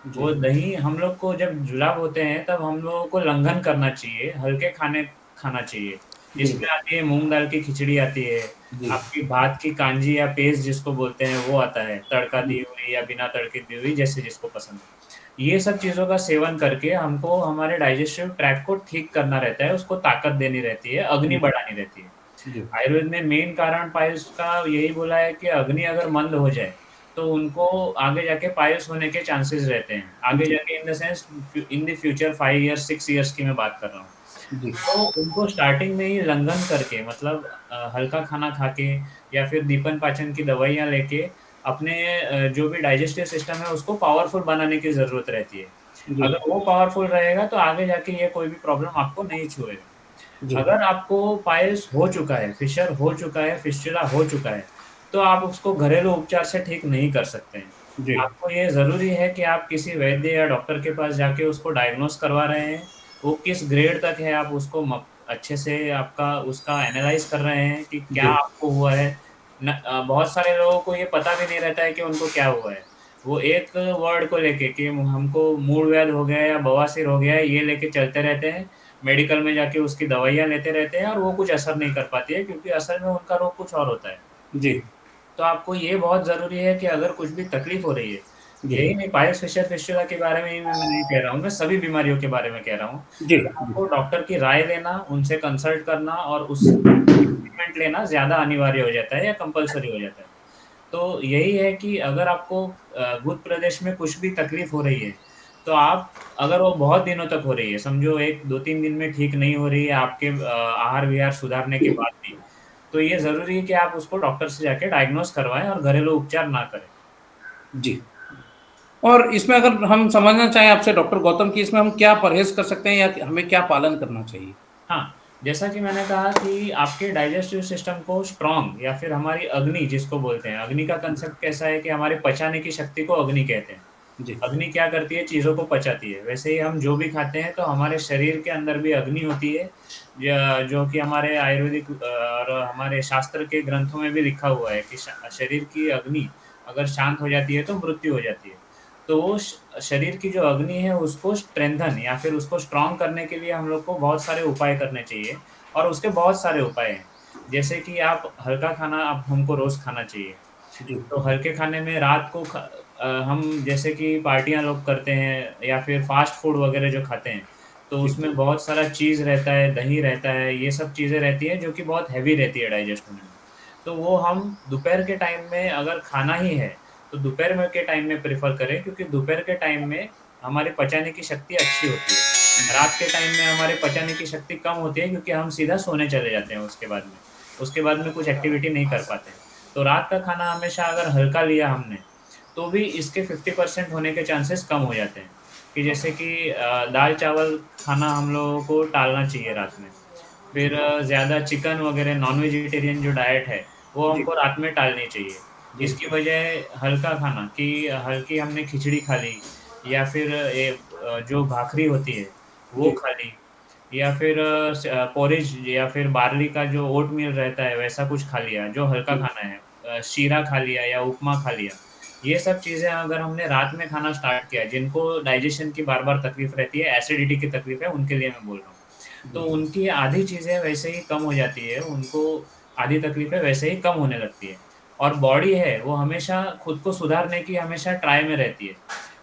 वो जी, दही हम लोग को जब जुलाब होते हैं तब हम लोगों को लंघन करना चाहिए, हल्के खाने खाना चाहिए। जिसमें बिल्कुल। आती है मूँग दाल की खिचड़ी आती है, जी, आपकी भात की कांजी या पेस्ट जिसको बोलते हैं वो आता है, तड़का दी जी, हुई या बिना तड़के दी हुई जैसे जिसको पसंद है। ये सब चीज़ों का सेवन करके हमको हमारे डाइजेस्टिव ट्रैक्ट को ठीक करना रहता है, उसको ताकत देनी रहती है, अग्नि जी, बढ़ानी रहती है। जी, आयुर्वेद में मेन कारण पाइल्स का यही बोला है कि अग्नि अगर मंद हो जाए, तो उनको आगे जाके पाइल्स होने के चांसेस रहते हैं। आगे जी, जाके in the sense in the future 5 years, 6 years की मैं बात कर रहा हूँ। जी, तो उनको स्टार्टिंग में ही लंघन करके मतलब हल्का खाना खा के या फिर दीपन-पाचन की दवाइयाँ लेके अपने जो भी डाइजेस्टिव सिस्टम है उसको पावरफुल बनाने की ज़रूरत रहती है। जी, अगर वो पावरफुल रहेगा तो आगे जाके ये कोई भी प्रॉब्लम आपको नहीं छुएगा। जी, अगर आपको पाइल्स हो चुका है, फिशर हो चुका है, फिस्टुला हो चुका है, तो आप उसको घरेलू उपचार से ठीक नहीं कर सकते हैं। जी, आपको ये ज़रूरी है कि आप किसी वैद्य या डॉक्टर के पास जाके उसको डायग्नोज़ करवा रहे हैं, वो किस ग्रेड तक है आप उसको अच्छे से आपका उसका एनालाइज़ कर रहे हैं कि क्या जी, आपको हुआ है। बहुत सारे लोगों को ये पता भी नहीं रहता है कि उनको क्या हुआ है। वो एक वर्ड को लेके कि हमको मूलव्याध हो गया है या बवासीर हो गया है, ये लेके चलते रहते हैं। मेडिकल में जाके उसकी दवाइयाँ लेते रहते हैं और वो कुछ असर नहीं कर पाती है क्योंकि असल में उनका रोग कुछ और होता है। जी, तो आपको ये बहुत ज़रूरी है कि अगर कुछ भी तकलीफ़ हो रही है, जी, यही नहीं पाइल्स, फिशर, फिस्टुला के बारे में ही मैं नहीं कह रहा हूँ, मैं सभी बीमारियों के बारे में कह रहा हूँ। जी, तो जी, आपको डॉक्टर की राय लेना, उनसे कंसल्ट करना और उस ट्रीटमेंट लेना ज़्यादा अनिवार्य हो जाता है या कंपल्सरी हो जाता है। तो यही है कि अगर आपको गुद प्रदेश में कुछ भी तकलीफ़ हो रही है, तो आप अगर वो बहुत दिनों तक हो रही है, समझो 1 2-3 दिन में ठीक नहीं हो रही है आपके आहार-विहार सुधारने के बाद भी, तो ये ज़रूरी है कि आप उसको डॉक्टर से जाके डायग्नोज़ करवाएँ और घरेलू उपचार ना करें। जी। और इसमें अगर हम समझना चाहें आपसे डॉक्टर गौतम कि इसमें हम क्या परहेज़ कर सकते हैं या हमें क्या पालन करना चाहिए? हाँ, जैसा कि मैंने कहा कि आपके डाइजेस्टिव सिस्टम को स्ट्रॉन्ग या फिर हमारी अग्नि जिसको बोलते हैं, अग्नि का कांसेप्ट कैसा है कि हमारे पचाने की शक्ति को अग्नि कहते हैं। जी, अग्नि क्या करती है? चीज़ों को पचाती है। वैसे ही हम जो भी खाते हैं तो हमारे शरीर के अंदर भी अग्नि होती है, जो कि हमारे आयुर्वेदिक और हमारे शास्त्र के ग्रंथों में भी लिखा हुआ है कि शरीर की अग्नि अगर शांत हो जाती है तो मृत्यु हो जाती है। तो वो शरीर की जो अग्नि है उसको स्ट्रेंथन या फिर उसको स्ट्रॉन्ग करने के लिए हम लोग को बहुत सारे उपाय करने चाहिए और उसके बहुत सारे उपाय हैं। जैसे कि आप हल्का खाना आप हमको रोज़ खाना चाहिए। जी, तो हल्के खाने में रात को हम जैसे कि पार्टियाँ लोग करते हैं या फिर फ़ास्ट फूड वग़ैरह जो खाते हैं, तो जी, उसमें बहुत सारा चीज़ रहता है, दही रहता है, ये सब चीज़ें रहती हैं जो कि बहुत हेवी रहती है डाइजेस्ट होने में। तो वो हम दोपहर के टाइम में अगर खाना ही है, तो दोपहर में के टाइम में प्रेफ़र करें क्योंकि दोपहर के टाइम में हमारे पचाने की शक्ति अच्छी होती है। रात के टाइम में हमारे पचाने की शक्ति कम होती है क्योंकि हम सीधा सोने चले जाते हैं उसके बाद में। उसके बाद में कुछ एक्टिविटी नहीं कर पाते हैं। तो रात का खाना हमेशा अगर हल्का लिया हमने, तो भी इसके 50% होने के चांसेस कम हो जाते हैं। कि जैसे कि दाल-चावल खाना हम लोगों को टालना चाहिए रात में। फिर जी, ज़्यादा चिकन वगैरह नॉन-वेजिटेरियन जो डाइट है, वो जी, हमको रात में टालनी चाहिए। जी, इसकी बजाय हल्का खाना कि हल्की हमने खिचड़ी खा ली या फिर जो भाखरी होती है, वो जी, खा ली या फिर पोरिज या फिर बार्ली का जो ओटमील रहता है, वैसा कुछ खा लिया, जो हल्का जी, खाना है। शीरा खा लिया या उपमा खा लिया। ये सब चीज़ें अगर हमने रात में खाना स्टार्ट किया, जिनको डाइजेशन की बार-बार तकलीफ़ रहती है, एसिडिटी की तकलीफ़ है, उनके लिए मैं बोल रहा हूँ। तो जी, उनकी आधी चीज़ें वैसे ही कम हो जाती है, उनको आधी तकलीफ़ें वैसे ही कम होने लगती है। और बॉडी है, वो हमेशा खुद को सुधारने की हमेशा ट्राई में रहती है,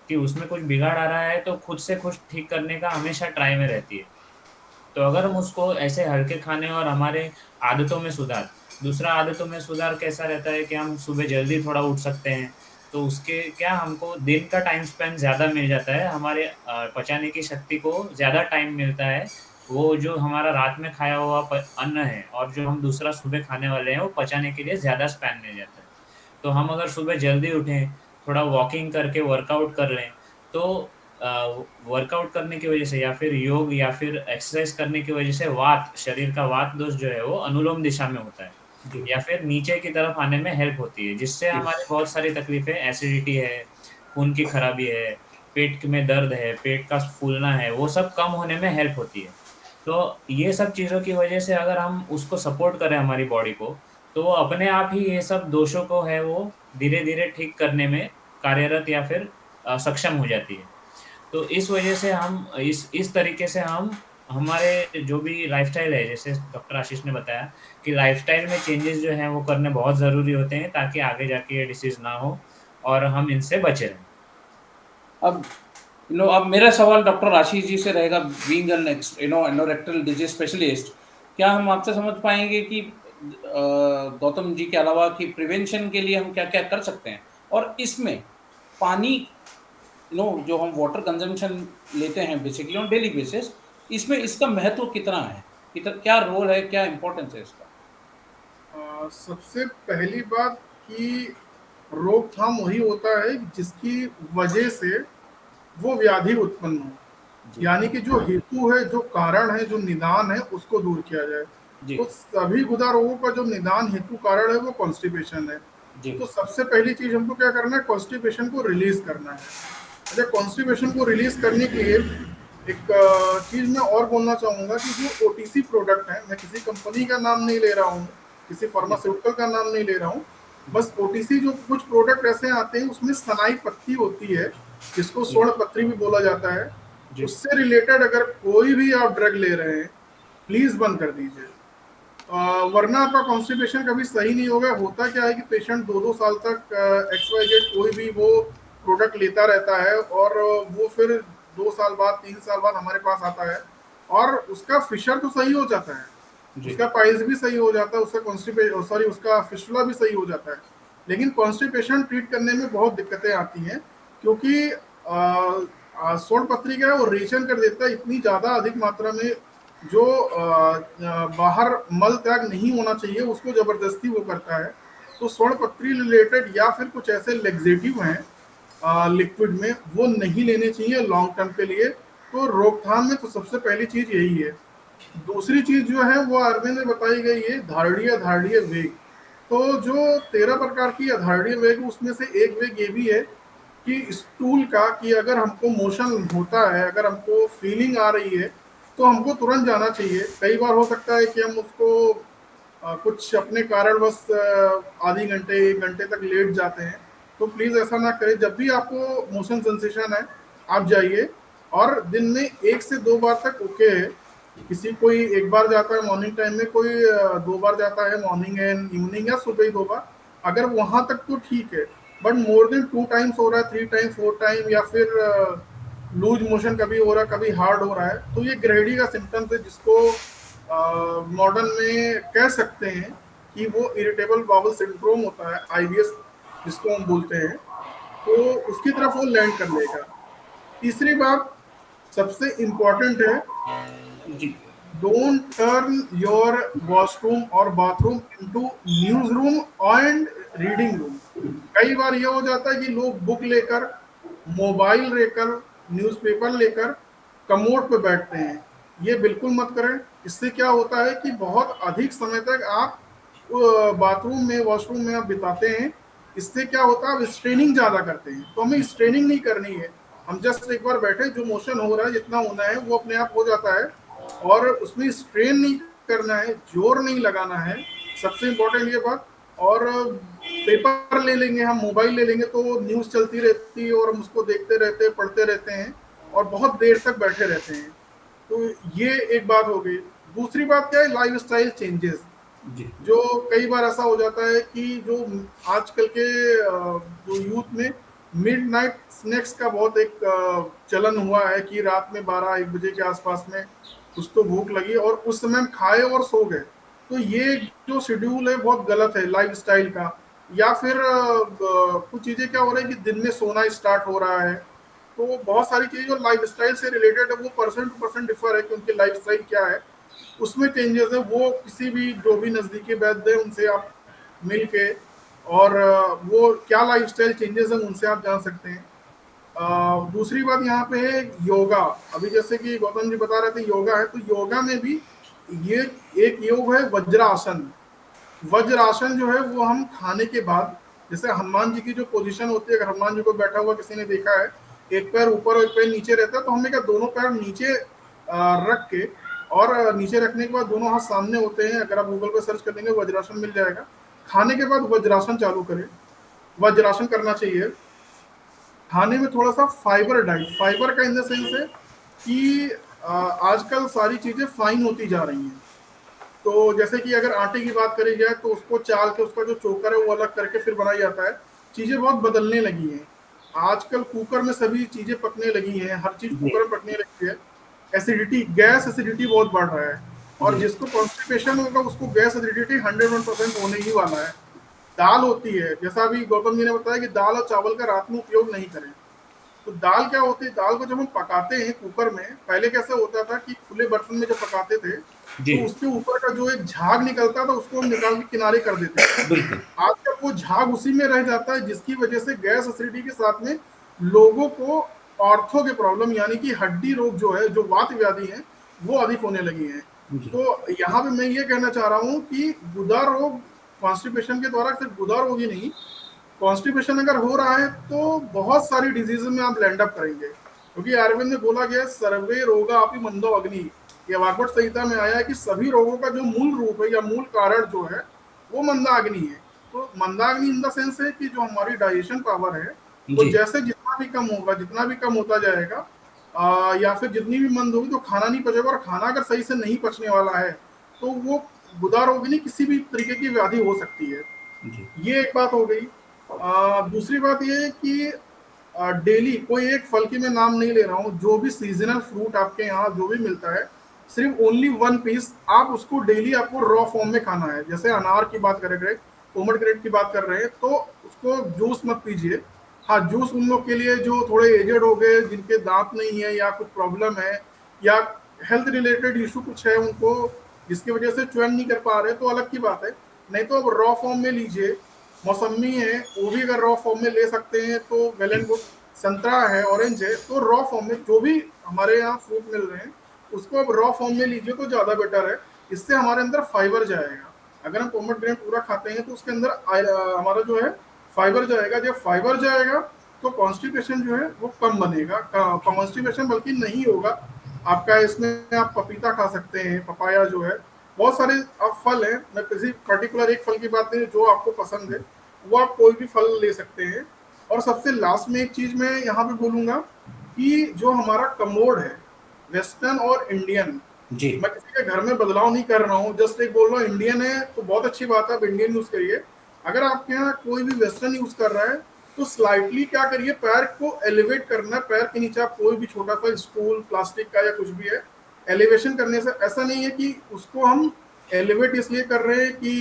कि उसमें कुछ बिगाड़ आ रहा है, तो खुद से खुद ठीक करने का हमेशा ट्राई में रहती है। तो अगर हम उसको ऐसे हल्के खाने और हमारे आदतों में सुधार दूसरा आदतों में सुधार कैसा रहता है कि हम सुबह जल्दी थोड़ा उठ सकते हैं, तो उसके क्या हमको दिन का टाइम स्पेंड ज़्यादा मिल जाता है, हमारे पचाने की शक्ति को ज़्यादा टाइम मिलता है। वो जो हमारा रात में खाया हुआ अन्न है और जो हम दूसरा सुबह खाने वाले हैं, वो पचाने के लिए ज़्यादा स्पैन मिल जाता है। तो हम अगर सुबह जल्दी उठें, थोड़ा वॉकिंग करके वर्कआउट कर लें, तो अ, वर्कआउट करने की वज़ह से या फिर योग या फिर एक्सरसाइज़ करने की वज़ह से शरीर का वात दोष जो है वो अनुलोम दिशा में होता है जी, या फिर नीचे की तरफ आने में हेल्प होती है, जिससे जी, हमारी बहुत सारी तकलीफ़ें एसिडिटी है, खून की खराबी है, पेट में दर्द है, पेट का फूलना है, वो सब कम होने में हेल्प होती है। तो ये सब चीज़ों की वज़ह से अगर हम उसको सपोर्ट करें हमारी बॉडी को, तो वो अपने आप ही ये सब दोषों को है वो धीरे-धीरे ठीक करने में कार्यरत या फिर सक्षम हो जाती है। तो इस वजह से हम इस तरीके से हम हमारे जो भी लाइफस्टाइल है, जैसे डॉक्टर आशीष ने बताया कि लाइफस्टाइल में चेंजेस जो हैं वो करने बहुत ज़रूरी होते हैं ताकि आगे जाके ये डिसीज़ ना हो और हम इनसे बचे रहें। अब अब मेरा सवाल डॉक्टर आशीष जी से रहेगा, being an anorectal disease specialist, क्या हम आपसे समझ पाएंगे कि गौतम जी के अलावा कि प्रिवेंशन के लिए हम क्या क्या कर सकते हैं, और इसमें पानी जो हम वाटर कंजम्पशन लेते हैं बेसिकली ऑन डेली बेसिस, इसमें इसका महत्व कितना है, क्या रोल है, क्या इंपॉर्टेंस है इसका? सबसे पहली बात कि रोकथाम वही होता है जिसकी वजह से वो व्याधि उत्पन्न हो, यानी कि जो हेतु है, जो कारण है, जो निदान है, उसको दूर किया जाए। जी तो सभी गुदा रोगों का जो निदान हेतु कारण है वो कॉन्स्टिपेशन है। जी तो सबसे पहली चीज हमको क्या करना है, कॉन्स्टिपेशन को रिलीज करना है। अच्छा, कॉन्स्टिपेशन को रिलीज करने के लिए एक चीज मैं और बोलना चाहूंगा कि जो ओटीसी प्रोडक्ट है, मैं किसी कंपनी का नाम नहीं ले रहा हूँ, किसी फार्मास्यूटिकल का नाम नहीं ले रहा हूँ, बस ओटीसी जो कुछ प्रोडक्ट ऐसे आते हैं उसमें सनाई पत्ती होती है, जिसको स्वर्ण पत्री भी बोला जाता है, जी उससे रिलेटेड अगर कोई भी आप ड्रग ले रहे हैं प्लीज बंद कर दीजिए। वरना आपका कॉन्स्टिपेशन कभी सही नहीं होगा। होता क्या है कि पेशेंट 2-2 साल तक XYZ कोई भी वो प्रोडक्ट लेता रहता है और वो फिर 2 साल बाद 3 साल बाद हमारे पास आता है और उसका फिशर तो सही हो जाता है, जी उसका पाइल्स भी सही हो जाता है, उसका कॉन्स्टिपेशन सॉरी उसका फिस्टुला भी सही हो जाता है, लेकिन कॉन्स्टिपेशन ट्रीट करने में बहुत दिक्कतें आती हैं क्योंकि स्वर्ण पत्री का है वो रेचन कर देता है इतनी ज़्यादा अधिक मात्रा में, जो बाहर मल त्याग नहीं होना चाहिए उसको जबरदस्ती वो करता है। तो स्वर्ण पत्री रिलेटेड या फिर कुछ ऐसे लेग्जेटिव हैं लिक्विड में, वो नहीं लेने चाहिए लॉन्ग टर्म के लिए। तो रोकथाम में तो सबसे पहली चीज यही है। दूसरी चीज जो है वो आयुर्वेद में बताई गई है, धारणीय वेग। तो जो 13 प्रकार की धारणीय वेग, उसमें से एक वेग ये भी है कि स्टूल का, कि अगर हमको मोशन होता है, अगर हमको फीलिंग आ रही है तो हमको तुरंत जाना चाहिए। कई बार हो सकता है कि हम उसको कुछ अपने कारणवश आधी घंटे 1 घंटे तक लेट जाते हैं, तो प्लीज़ ऐसा ना करें। जब भी आपको मोशन सेंसेशन है आप जाइए, और दिन में 1 से 2 बार तक ओके है। किसी कोई 1 बार जाता है मॉर्निंग टाइम में, कोई 2 बार जाता है मॉर्निंग एंड इवनिंग, या सुबह ही 2 बार, अगर वहाँ तक तो ठीक है। बट मोर देन 2 टाइम्स हो रहा है, 3 टाइम 4 टाइम, या फिर लूज मोशन कभी हो रहा है कभी हार्ड हो रहा है, तो ये ग्रेडी का सिम्टम्स है, जिसको मॉडर्न में कह सकते हैं कि वो इरिटेबल बाउल सिंड्रोम होता है, IBS जिसको हम बोलते हैं। तो उसकी तरफ वो लैंड कर लेगा। तीसरी बात सबसे इम्पोर्टेंट है, जी डोंट टर्न योर वॉशरूम और bathroom into news room and reading room. कई बार ये हो जाता है कि लोग बुक लेकर, मोबाइल लेकर, न्यूज़पेपर लेकर कमोड पे बैठते हैं। ये बिल्कुल मत करें। इससे क्या होता है कि बहुत अधिक समय तक आप बाथरूम में, वॉशरूम में आप बिताते हैं। इससे क्या होता है, आप स्ट्रेनिंग ज़्यादा करते हैं। तो हमें स्ट्रेनिंग नहीं करनी है। हम जस्ट एक बार बैठे, जो मोशन हो रहा है जितना होना है वो अपने आप हो जाता है, और उसमें स्ट्रेन नहीं करना है, जोर नहीं लगाना है। सबसे इम्पोर्टेंट ये बात। और पेपर ले लेंगे हम, मोबाइल ले लेंगे, तो न्यूज़ चलती रहती है और हम उसको देखते रहते हैं, पढ़ते रहते हैं और बहुत देर तक बैठे रहते हैं। तो ये एक बात हो गई। दूसरी बात क्या है, लाइफ स्टाइल चेंजेस। जी जो कई बार ऐसा हो जाता है कि जो आजकल के जो यूथ में मिडनाइट स्नैक्स का बहुत एक चलन हुआ है कि रात में 12-1 बजे के आसपास में कुछ तो भूख लगी और उस समय हम खाए और सो गए। तो ये जो शेड्यूल है बहुत गलत है लाइफ स्टाइल का। या फिर कुछ चीज़ें क्या हो रहा है कि दिन में सोना स्टार्ट हो रहा है। तो बहुत सारी चीज़ें जो लाइफ स्टाइल से रिलेटेड है वो पर्सन टू पर्सन डिफर है कि उनकी लाइफ स्टाइल क्या है, उसमें चेंजेस है। वो किसी भी जो भी नज़दीकी वैद्य है उनसे आप मिल के, और वो क्या लाइफ स्टाइल चेंजेस हैं उनसे आप जान सकते हैं। दूसरी बात यहाँ पे है योगा। अभी जैसे कि गौतम जी बता रहे थे योगा है, तो योगा में भी ये एक योग है वज्रासन। वज्रासन जो है वो हम खाने के बाद, जैसे हनुमान जी की जो पोजीशन होती है, अगर हनुमान जी को बैठा हुआ किसी ने देखा है, एक पैर ऊपर और एक पैर नीचे रहता है, तो हमने क्या दोनों पैर नीचे रख के, और नीचे रखने के बाद दोनों हाथ सामने होते हैं। अगर आप गूगल पे सर्च कर देंगे वज्रासन मिल जाएगा। खाने के बाद वज्रासन चालू करें, वज्रासन करना चाहिए। खाने में थोड़ा सा फाइबर डाइट, फाइबर का इन द सेंस है कि आजकल सारी चीजें फाइन होती जा रही हैं। तो जैसे कि अगर आटे की बात करी जाए तो उसको चाल के उसका जो चोकर है वो अलग करके फिर बनाया जाता है। चीजें बहुत बदलने लगी हैं। आजकल कुकर में सभी चीजें पकने लगी हैं, हर चीज जी कुकर में पकने लगी है। एसिडिटी, गैस एसिडिटी बहुत बढ़ रहा है। और जी जिसको कॉन्स्टिपेशन होगा उसको गैस एसिडिटी 101% होने ही वाला है। दाल होती है, जैसा अभी गौतम जी ने बताया कि दाल और चावल का रात में उपयोग नहीं करें। तो दाल क्या होती है, दाल को जब हम पकाते हैं कुकर में, पहले कैसे होता था कि खुले बर्तन में जब पकाते थे जी तो उसके ऊपर का जो एक झाग निकलता था उसको हम निकाल के किनारे कर देते थे। बिल्कुल। आजकल वो झाग उसी में रह जाता है, जिसकी वजह से गैस एसिडिटी के साथ में लोगों को ऑर्थो के प्रॉब्लम यानी कि हड्डी रोग जो है, जो वात व्याधि है, वो अधिक होने लगी है। जी तो यहाँ पे मैं ये कहना चाह रहा हूँ कि गुदा रोग कॉन्स्टिपेशन के द्वारा सिर्फ गुदा रोग ही नहीं, कॉन्स्टिपेशन अगर हो रहा है तो बहुत सारी डिजीज में आप लैंड अप करेंगे। क्योंकि आयुर्वेद में बोला गया है सर्वे रोगा अपि मंदो अग्नि। ये वाग्भट संहिता में आया है कि सभी रोगों का जो मूल रूप है या मूल कारण जो है वो मंदाग्नि है। तो मंदाग्नि इन द सेंस है कि जो हमारी डाइजेशन पावर है वो जी जैसे जितना भी कम होगा, जितना भी कम होता जाएगा, या फिर जितनी भी मंद होगी तो खाना नहीं पचेगा, और खाना अगर सही से नहीं पचने वाला है तो वो गुदा रोगिनी किसी भी तरीके की व्याधि हो सकती है। जी ये एक बात हो गई। दूसरी बात ये है कि डेली कोई एक फल की मैं नाम नहीं ले रहा हूँ, जो भी सीजनल फ्रूट आपके यहाँ जो भी मिलता है, सिर्फ ओनली वन पीस आप उसको डेली आपको रॉ फॉर्म में खाना है। जैसे अनार की बात कर रहे हैं, पोमग्रेनेट की बात कर रहे हैं, तो उसको जूस मत पीजिए। हाँ, जूस उन लोग के लिए जो थोड़े एजेड हो गए, जिनके दांत नहीं है या कुछ प्रॉब्लम है या हेल्थ रिलेटेड इशू कुछ है उनको, जिसकी वजह से च्युइंग नहीं कर पा रहे, तो अलग की बात है। नहीं तो अब रॉ फॉर्म में लीजिए। मौसम्मी है, वो भी अगर रॉ फॉर्म में ले सकते हैं तो वेल एंड गुड। संतरा है, ऑरेंज है, तो रॉ फॉर्म में जो भी हमारे यहाँ फ्रूट मिल रहे हैं उसको अब रॉ फॉर्म में लीजिए तो ज़्यादा बेटर है। इससे हमारे अंदर फाइबर जाएगा। अगर हम पोमेग्रेनेट पूरा खाते हैं तो उसके अंदर हमारा जो है फाइबर जाएगा। जब फाइबर जाएगा तो कॉन्स्टिपेशन जो है वो कम बनेगा, कॉन्स्टिपेशन बल्कि नहीं होगा आपका। इसमें आप पपीता खा सकते हैं, पपाया जो है, बहुत सारे अब फल हैं। मैं किसी पर्टिकुलर एक फल की बात नहीं, जो आपको पसंद है वो आप कोई भी फल ले सकते हैं। और सबसे लास्ट में एक चीज मैं यहाँ पे बोलूंगा कि जो हमारा कमोड है, वेस्टर्न और इंडियन, जी मैं किसी के घर में बदलाव नहीं कर रहा हूँ, जस्ट एक बोल रहा हूँ इंडियन है तो बहुत अच्छी बात है, आप इंडियन यूज करिए। अगर आपके यहाँ कोई भी वेस्टर्न यूज कर रहा है तो स्लाइटली क्या करिए, पैर को एलिवेट करना है। पैर के नीचे आप कोई भी छोटा सा स्टूल प्लास्टिक का या कुछ भी है, एलिवेशन करने से ऐसा नहीं है कि उसको हम एलिवेट इसलिए कर रहे हैं कि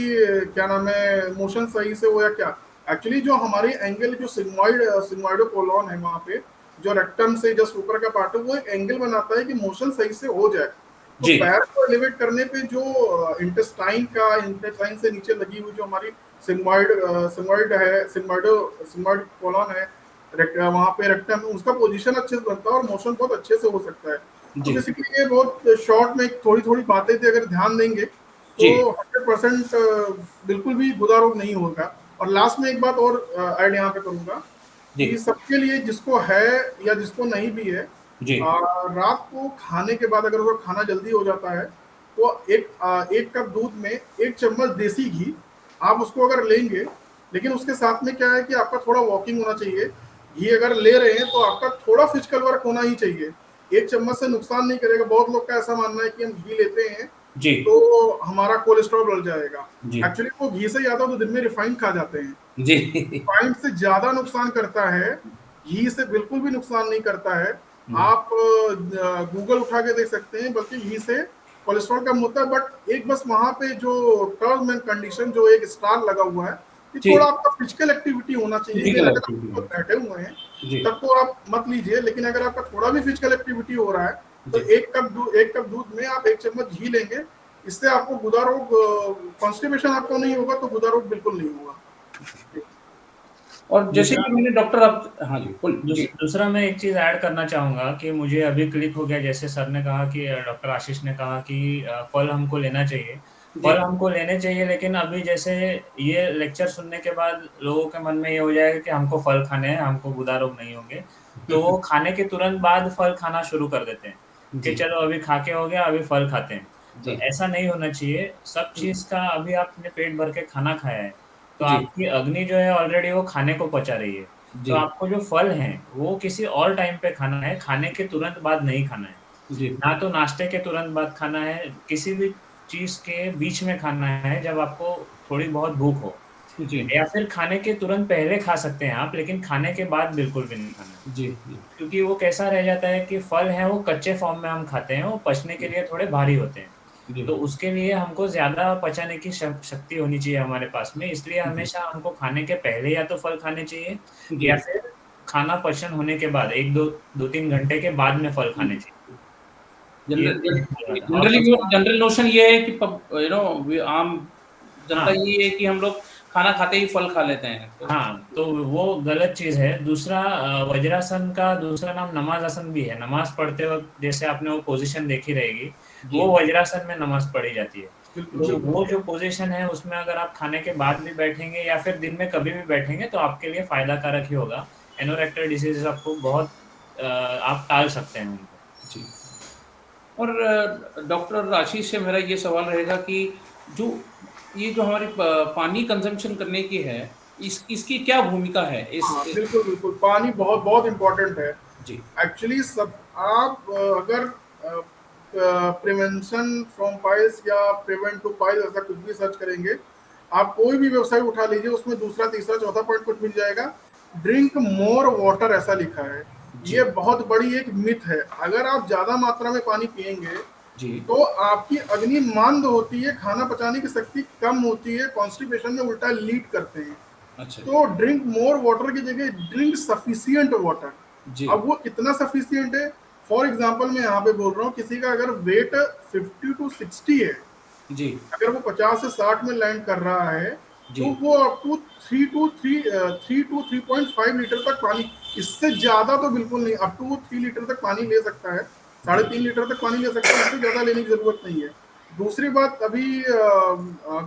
क्या नाम है, मोशन सही से हो या क्या। एक्चुअली जो हमारी एंगल, जो सिग्मोइडो कोलॉन है, वहां पे जो रेक्टम से जस्ट ऊपर का पार्ट है, वो एक एंगल बनाता है कि मोशन सही से हो जाए। तो जी पैर को एलिवेट करने पे जो इंटेस्टाइन से नीचे लगी हुई जो हमारी सिग्मॉइड है, सिग्मॉइड कोलॉन है, वहां पे रेक्टम, उसका पोजीशन अच्छे से बनता है और मोशन बहुत अच्छे से हो सकता है। तो जी बेसिकली ये बहुत शॉर्ट में थोड़ी थोड़ी बातें थी, अगर ध्यान देंगे तो जी 100% बिल्कुल भी गुदा रोग नहीं होगा। और लास्ट में एक बात और ऐड यहाँ पे करूंगा जी कि सबके लिए, जिसको है या जिसको नहीं भी है, जी रात को खाने के बाद अगर उसका खाना जल्दी हो जाता है तो एक कप दूध में 1 चम्मच देसी घी आप उसको अगर लेंगे, लेकिन उसके साथ में क्या है कि आपका थोड़ा वॉकिंग होना चाहिए। घी अगर ले रहे हैं तो आपका थोड़ा फिजिकल वर्क होना ही चाहिए। 1 चम्मच से नुकसान नहीं करेगा। बहुत लोग का ऐसा मानना है कि हम घी लेते हैं जी तो हमारा कोलेस्ट्रॉल बढ़ जाएगा। जी एक्चुअली वो घी से ज्यादा तो दिन में रिफाइंड खा जाते हैं। जी रिफाइंड से ज्यादा नुकसान करता है, घी से बिल्कुल भी नुकसान नहीं करता है। जी आप गूगल उठा के देख सकते हैं, बल्कि घी से कोलेस्ट्रॉल कम होता है। बट एक बस वहां पे जो टर्म एंड कंडीशन, जो एक स्टार लगा हुआ है कि जी थोड़ा आपका फिजिकल एक्टिविटी होना चाहिए। फिजिकल लेकिन अगर एक्टिविटी आप बैठे हुए हैं जी तब तो आप मत लीजिए, लेकिन अगर आपका थोड़ा भी फिजिकल एक्टिविटी हो रहा है तो जी 1 कप दूध में आप 1 चम्मच घी लेंगे। इससे आपको गुदा रोग, कॉन्स्टिपेशन आपको नहीं होगा तो गुदा रोग बिल्कुल नहीं होगा। और जैसे दूसरा कि मैंने डॉक्टर आप हाँ जी बोल जी दूसरा मैं एक चीज़ ऐड करना चाहूँगा कि मुझे अभी क्लिक हो गया, जैसे सर ने कहा कि डॉक्टर आशीष ने कहा कि फल हमको लेना चाहिए। जी फल हमको लेने चाहिए, लेकिन अभी जैसे ये लेक्चर सुनने के बाद लोगों के मन में ये हो जाएगा कि हमको फल खाने हैं, हमको गुदा रोग नहीं होंगे। तो वो खाने के तुरंत बाद फल खाना शुरू कर देते हैं कि जी चलो अभी खा के हो गया, अभी फल खाते हैं। तो जी ऐसा नहीं होना चाहिए। सब चीज़ का अभी आपने पेट भर के खाना खाया है, तो जी आपकी अग्नि जो है ऑलरेडी वो खाने को पचा रही है। तो जी आपको जो फल हैं, वो किसी और टाइम पे खाना है, खाने के तुरंत बाद नहीं खाना है। जी ना तो नाश्ते के तुरंत बाद खाना है, किसी भी चीज़ के बीच में खाना है जब आपको थोड़ी बहुत भूख हो। जी या फिर खाने के तुरंत पहले खा सकते हैं आप, लेकिन खाने के बाद बिल्कुल भी नहीं खाना है। जी जी क्योंकि वो कैसा रह जाता है कि फल हैं वो कच्चे फॉर्म में हम खाते हैं, वो पचने के लिए थोड़े भारी होते हैं। जी तो उसके लिए हमको ज़्यादा पचाने की शक्ति होनी चाहिए हमारे पास में, इसलिए जी हमेशा हमको खाने के पहले या तो फल खाने चाहिए या जी फिर खाना पचन होने के बाद 1-2 2-3 घंटे के बाद में फल खाने चाहिए। ये जनरल और जनरली वो दूसरा जनरल नोशन ये है कि आम जनता हाँ। ये है कि हम लोग खाना खाते ही फल खा लेते हैं, तो हाँ, तो वो गलत चीज़ है। दूसरा वज्रासन का दूसरा नाम नमाज़ासन भी है। नमाज़ पढ़ते वक़्त जैसे आपने वो पोज़ीशन देखी रहेगी, जी वो वज्रासन में नमाज़ पढ़ी जाती है। बिल्कुल तो बिल्कुल। वो जो पोज़ीशन है उसमें अगर आप खाने के बाद भी बैठेंगे या फिर दिन में कभी भी बैठेंगे तो आपके लिए फ़ायदा कारक ही होगा। एनोरेक्टल डिसीज़ आपको बहुत आप टाल सकते हैं उनको। जी। और डॉक्टर आशीष से मेरा ये सवाल रहेगा कि जो ये जो हमारी पानी कंजम्पशन करने की है, इसकी क्या भूमिका है हाँ, बिल्कुल बिल्कुल, पानी बहुत बहुत इम्पोर्टेंट है। जी एक्चुअली सब आप अगर प्रिवेंशन फ्रॉम पाइल्स या प्रिवेंट टू पाइल्स ऐसा कुछ भी सर्च करेंगे, आप कोई भी वेबसाइट उठा लीजिए, उसमें दूसरा तीसरा चौथा पॉइंट कुछ मिल जाएगा, ड्रिंक मोर वाटर ऐसा लिखा है। ये जी बहुत बड़ी एक मिथ है। अगर आप ज्यादा मात्रा में पानी पिएंगे जी तो आपकी अग्नि मंद होती है, खाना पचाने की शक्ति कम होती है, कॉन्स्टिपेशन में उल्टा लीड करते हैं। अच्छा तो ड्रिंक मोर वाटर की जगह ड्रिंक सफिशियंट वाटर। जी अब वो कितना सफिशियंट है, फॉर एग्जांपल मैं यहाँ पे बोल रहा हूँ, किसी का अगर वेट 50 to 60 है, जी अगर वो 50 से 60 में लैंड कर रहा है, जी तो वो अप टू 3 to 3.5 लीटर तक पानी, इससे ज्यादा तो बिल्कुल नहीं, अप टू वो 3 लीटर तक पानी ले सकता है, जी 3.5 लीटर तक पानी ले सकता है, इससे ज्यादा लेने की जरूरत नहीं है। दूसरी बात, अभी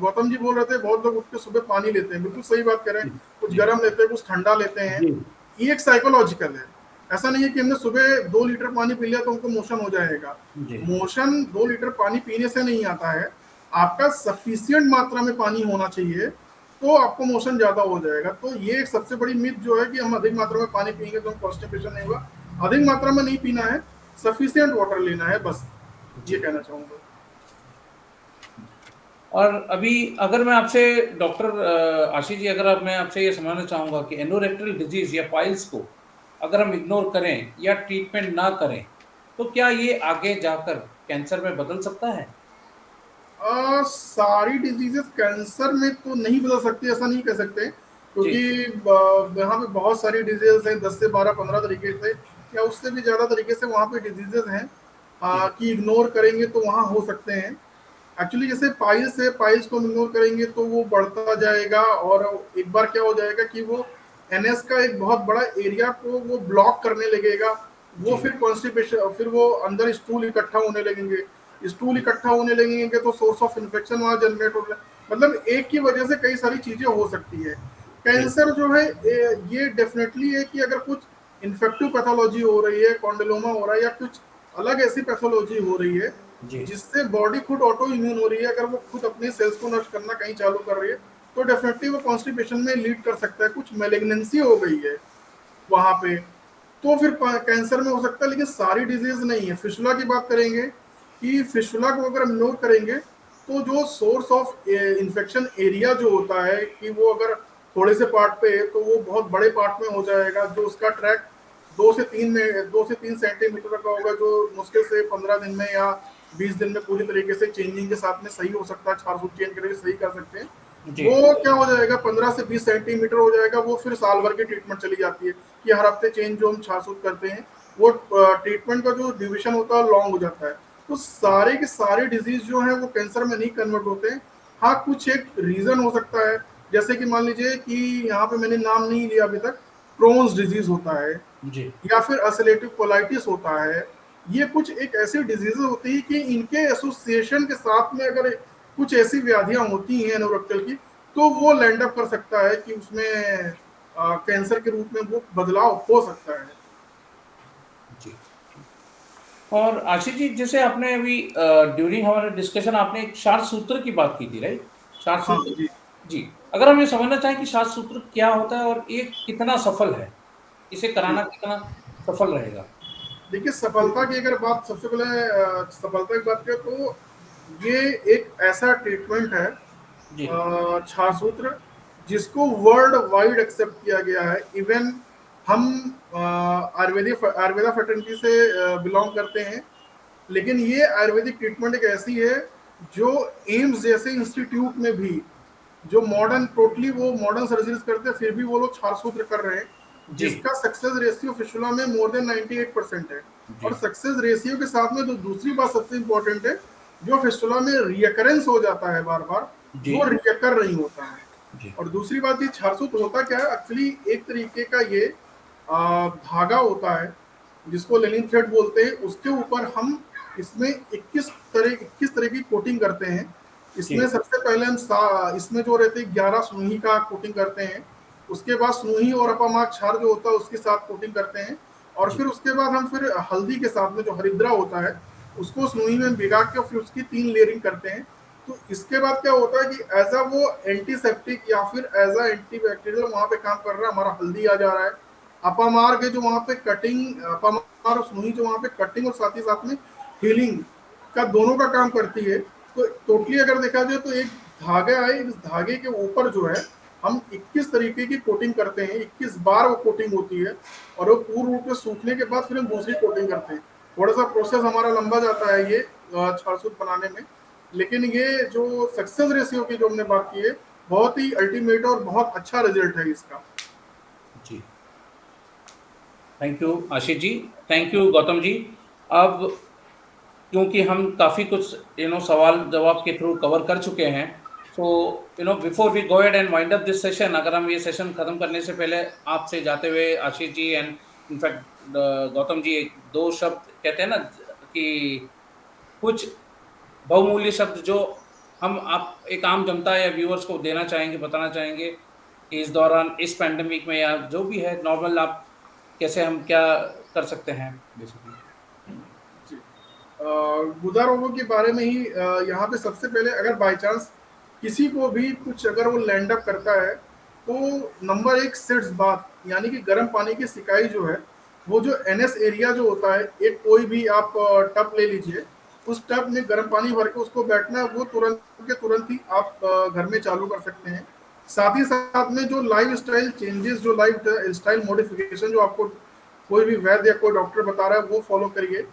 गौतम जी बोल रहे थे बहुत लोग उठ के सुबह पानी लेते हैं, बिल्कुल सही बात कह रहे हैं, कुछ जी गर्म लेते हैं कुछ ठंडा लेते हैं। जी ये एक साइकोलॉजिकल है। ऐसा नहीं है कि हमने सुबह 2 लीटर पानी पी लिया तो हमको मोशन हो जाएगा। जी मोशन 2 लीटर पानी पीने से नहीं आता है, आपका सफिशियंट मात्रा में पानी होना चाहिए, तो आपको मोशन ज्यादा हो जाएगा। तो ये एक सबसे बड़ी मिथ जो है कि हम अधिक मात्रा में पानी पिएंगे तो हम कॉन्स्टिपेशन नहीं होगा। अधिक मात्रा में नहीं पीना है, सफिशियंट वाटर लेना है, बस ये जी कहना चाहूंगा। और अभी अगर मैं आपसे डॉक्टर आशीष जी, अगर मैं आपसे ये समझना चाहूँगा कि एनोरेक्टल डिजीज या पाइल्स को अगर हम इग्नोर करें या ट्रीटमेंट ना करें, तो क्या ये आगे जाकर कैंसर में बदल सकता है? सारी डिजीजेस कैंसर में तो नहीं बदल सकती, ऐसा नहीं कह सकते, क्योंकि जी यहाँ पे बहुत सारी डिजीजेस हैं, 10 से 12 15 तरीके से या उससे भी ज़्यादा तरीके से वहाँ पे डिजीजेस हैं, जी कि इग्नोर करेंगे तो वहाँ हो सकते हैं। एक्चुअली जैसे पाइल्स है, पाइल्स को इग्नोर करेंगे तो वो बढ़ता जाएगा, और एक बार क्या हो जाएगा कि वो एनएस का एक बहुत बड़ा एरिया को वो ब्लॉक करने लगेगा। वो जी फिर कॉन्स्टिपेशन, फिर वो अंदर स्टूल इकट्ठा होने लगेंगे, स्टूल इकट्ठा होने लगेंगे तो सोर्स ऑफ इन्फेक्शन वहाँ जनरेट हो रहा है। मतलब एक की वजह से कई सारी चीजें हो सकती है। जी कैंसर जो है ये डेफिनेटली है कि अगर कुछ इन्फेक्टिव पैथोलॉजी हो रही है, कॉन्डोलोमा हो रहा है, या कुछ अलग ऐसी पैथोलॉजी हो रही है जी जिससे बॉडी खुद ऑटो इम्यून हो रही है, अगर वो खुद अपने सेल्स को नष्ट करना कहीं चालू कर रही है, तो डेफिनेटली वो कॉन्स्टिपेशन में लीड कर सकता है। कुछ मेलिग्नेंसी हो गई है वहां पे, तो फिर कैंसर में हो सकता है, लेकिन सारी डिजीज नहीं है। फिशुला की बात करेंगे कि फिशुला को अगर हम इग्नोर करेंगे तो जो सोर्स ऑफ इन्फेक्शन एरिया जो होता है, कि वो अगर थोड़े से पार्ट पे है तो वो बहुत बड़े पार्ट में हो जाएगा, जो उसका ट्रैक 2 से 3 सेंटीमीटर का होगा, जो मुश्किल से 15 दिन में या 20 दिन में पूरी तरीके से चेंजिंग के साथ में सही हो सकता है, 4 फुट चेंज करके सही कर सकते हैं। जी वो क्या हो जाएगा, 15 से 20 सेंटीमीटर हो जाएगा, वो फिर साल भर की ट्रीटमेंट चली जाती है कि हर हफ्ते चेंज जो हम 4 सूट करते हैं, वो ट्रीटमेंट का जो ड्यूरेशन होता है लॉन्ग हो जाता है। तो सारे के सारे डिजीज जो है वो कैंसर में नहीं कन्वर्ट होते हैं। हाँ, कुछ एक रीजन हो सकता है, जैसे कि मान लीजिए कि यहाँ पे मैंने नाम नहीं लिया अभी तक, क्रोन्स डिजीज होता है, जी या फिर अल्सरेटिव कोलाइटिस होता है। ये कुछ एक ऐसी डिजीज होती है कि इनके एसोसिएशन के साथ में अगर कुछ ऐसी व्याधियां होती हैं एनोरेक्टल की, तो वो लैंड अप कर सकता है कि उसमें कैंसर के रूप में वो बदलाव हो सकता है। जी और आशीष जी, जैसे आपने अभी ड्यूरिंग हमारे डिस्कशन आपने एक शार्ट सूत्र की बात की थी, राइट? शार्ट हाँ सूत्र। जी। जी, अगर हम ये समझना चाहें कि शार्ट सूत्र क्या होता है और ये कितना सफल है, इसे कराना कितना सफल रहेगा? देखिए, सफलता की अगर बात सबसे पहले सफलता की बात करें तो ये एक ऐसा ट्रीटमेंट है, जी, क्षार सूत्र, जिसको वर्ल्ड वाइड एक्सेप्ट किया गया है। इवन हम आयुर्वेदा फैटर्निटी से बिलोंग करते हैं, लेकिन ये आयुर्वेदिक ट्रीटमेंट एक ऐसी है जो एम्स जैसे इंस्टीट्यूट में भी, जो मॉडर्न टोटली वो मॉडर्न सर्जरीज करते हैं, फिर भी वो लोग क्षार सूत्र कर रहे हैं, जी, जिसका सक्सेस रेशियो फिशुला में मोर देन 98% है। और जी, सक्सेस रेशियो के साथ में जो दूसरी बात सबसे इंपॉर्टेंट है, जो फिस्टुला में रियकरेंस हो जाता है बार बार, जी, वो रियकर नहीं होता है। जी, और दूसरी बात, ये क्षारसूत्र होता क्या है एक्चुअली, एक तरीके का ये धागा होता है जिसको लेनिन थ्रेड बोलते हैं। उसके ऊपर हम इसमें 21 तरह की कोटिंग करते हैं। इसमें जी, सबसे पहले हम इसमें जो रहते हैं 11 स्नूही का कोटिंग करते हैं। उसके बाद स्नूही और अपामार्क क्षार जो होता है उसके साथ कोटिंग करते हैं। और जी, फिर उसके बाद हम फिर हल्दी के साथ में जो हरिद्रा होता है उसको स्नूही में भिगा के फिर उसकी 3 लेयरिंग करते हैं। तो इसके बाद क्या होता है कि एज अ वो एंटीसेप्टिक या फिर एज अ एंटीबैक्टीरियल वहां पे काम कर रहा है, हमारा हल्दी आ जा रहा है। अपामार्ग है जो वहां पे कटिंग, अपामार और स्नूही जो वहां पे कटिंग और साथ ही साथ में हीलिंग का दोनों का काम करती है। तो टोटली अगर देखा जाए तो एक धागा है, इस धागे के ऊपर जो है हम 21 तरीके की कोटिंग करते हैं, 21 बार वो कोटिंग होती है। और वो पूर्ण रूप में सूखने के बाद फिर हम दूसरी कोटिंग करते हैं। थोड़ा सा प्रोसेस हमारा लंबा जाता है ये छारसूत बनाने में, लेकिन ये जो सक्सेस रेशियो की जो हमने बात की है, बहुत ही अल्टीमेट और बहुत अच्छा रिजल्ट है इसका। जी। Thank you Ashish ji, thank you Gautam ji. अब क्योंकि हम काफ़ी कुछ सवाल जवाब के थ्रू कवर कर चुके हैं, so before we go ahead and wind up this session, अगर हम ये सेशन खत्म करने से पहले आपसे जाते हुए आशीष जी एंड इनफैक्ट गौतम जी एक दो शब्द कहते हैं ना कि कुछ बहुमूल्य शब्द जो हम आप एक आम जनता या व्यूअर्स को देना चाहेंगे, बताना चाहेंगे कि इस दौरान इस पैंडेमिक में या जो भी है नॉर्मल, आप कैसे हम क्या कर सकते हैं बेसिकली? जी, गुदा रोगों के बारे में ही यहाँ पे सबसे पहले अगर बाई चांस किसी को भी कुछ अगर वो लैंड अप करता है, तो नंबर एक सिट्स बात, यानी कि गर्म पानी की सिकाई जो है, वो जो एनएस एरिया जो होता है, एक कोई भी आप टब ले लीजिए, उस टब में गर्म पानी भर के उसको बैठना है, वो तुरंत के तुरंत ही आप घर में चालू कर सकते हैं। साथ ही साथ में जो लाइफ स्टाइल चेंजेस, जो लाइफ स्टाइल मॉडिफिकेशन जो आपको कोई भी वैद्य या कोई डॉक्टर बता रहा है, वो फॉलो करिए।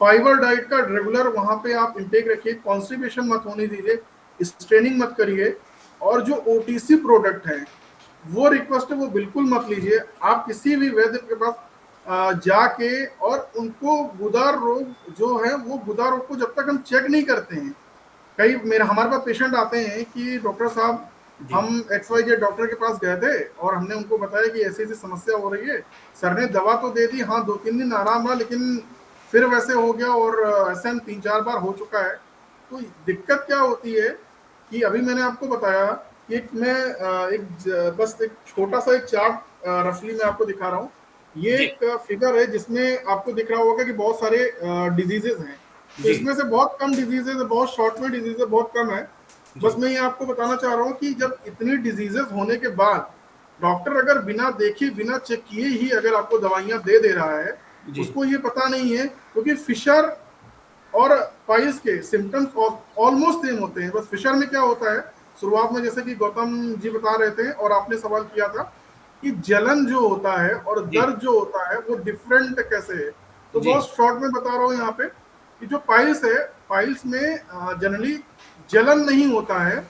फाइबर डाइट का रेगुलर वहां पे आप इंटेक रखिए, कॉन्स्टिपेशन मत होने दीजिए, स्ट्रेनिंग मत करिए। और जो ओटीसी प्रोडक्ट है, वो रिक्वेस्ट है वो बिल्कुल मत लीजिए। आप किसी भी वैद्य के पास जाके, और उनको गुदा रोग जो है, वो गुदा रोग को जब तक हम चेक नहीं करते हैं, कई मेरे हमारे पास पेशेंट आते हैं कि डॉक्टर साहब, जी, हम XYZ डॉक्टर के पास गए थे और हमने उनको बताया कि ऐसी ऐसी समस्या हो रही है, सर ने दवा तो दे दी, हाँ 2-3 दिन आराम रहा, लेकिन फिर वैसे हो गया, और ऐसे हम 3-4 बार हो चुका है। तो दिक्कत क्या होती है कि अभी मैंने आपको बताया कि बस एक छोटा सा एक चार्ट रफली मैं आपको दिखा रहा हूँ। ये जी, एक फिगर है जिसमें आपको दिख रहा होगा कि बहुत सारे डिजीजेज हैं। तो जी, इसमें से बहुत कम डिजीजेज है, बहुत शॉर्ट में डिजीजेज बहुत कम है। बस जी, मैं ये आपको बताना चाह रहा हूँ कि जब इतनी डिजीजेस होने के बाद डॉक्टर अगर बिना देखे बिना चेक किए ही अगर आपको दवाइयां दे रहा है, जी, उसको ये पता नहीं है, क्योंकि फिशर और पाइल्स के सिम्टम्स ऑलमोस्ट सेम होते हैं। बस फिशर में क्या होता है, शुरुआत में जैसे कि गौतम जी बता रहे थे और आपने सवाल किया था कि जलन जो होता है और जी, दर्द जो होता है वो डिफरेंट कैसे है। तो जी, बहुत शॉर्ट में बता रहा हूँ यहाँ पे कि जो पाइल्स है, पाइल्स में जनरली जलन नहीं होता है,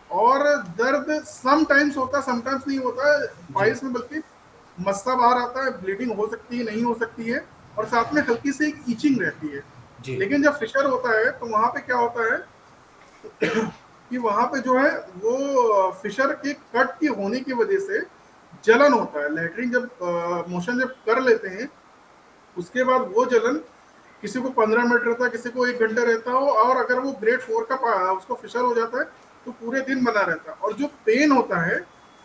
और दर्द समटाइम्स होता है, समटाइम्स नहीं होता है जी, पाइल्स में, बल्कि मस्सा बाहर आता है, ब्लीडिंग हो सकती है, नहीं हो सकती है, और साथ में हल्की सी एक ईचिंग रहती है। जी, लेकिन जब फिशर होता है तो वहां पे क्या होता है कि वहां पे जो है वो फिशर के कट के होने की वजह से जलन होता है। लेटरिन जब मोशन जब कर लेते हैं, उसके बाद वो जलन किसी को 15 मिनट रहता है, किसी को 1 घंटा रहता हो, और अगर वो ग्रेड 4 का उसको फिशर हो जाता है तो पूरे दिन बना रहता है। और जो पेन होता है,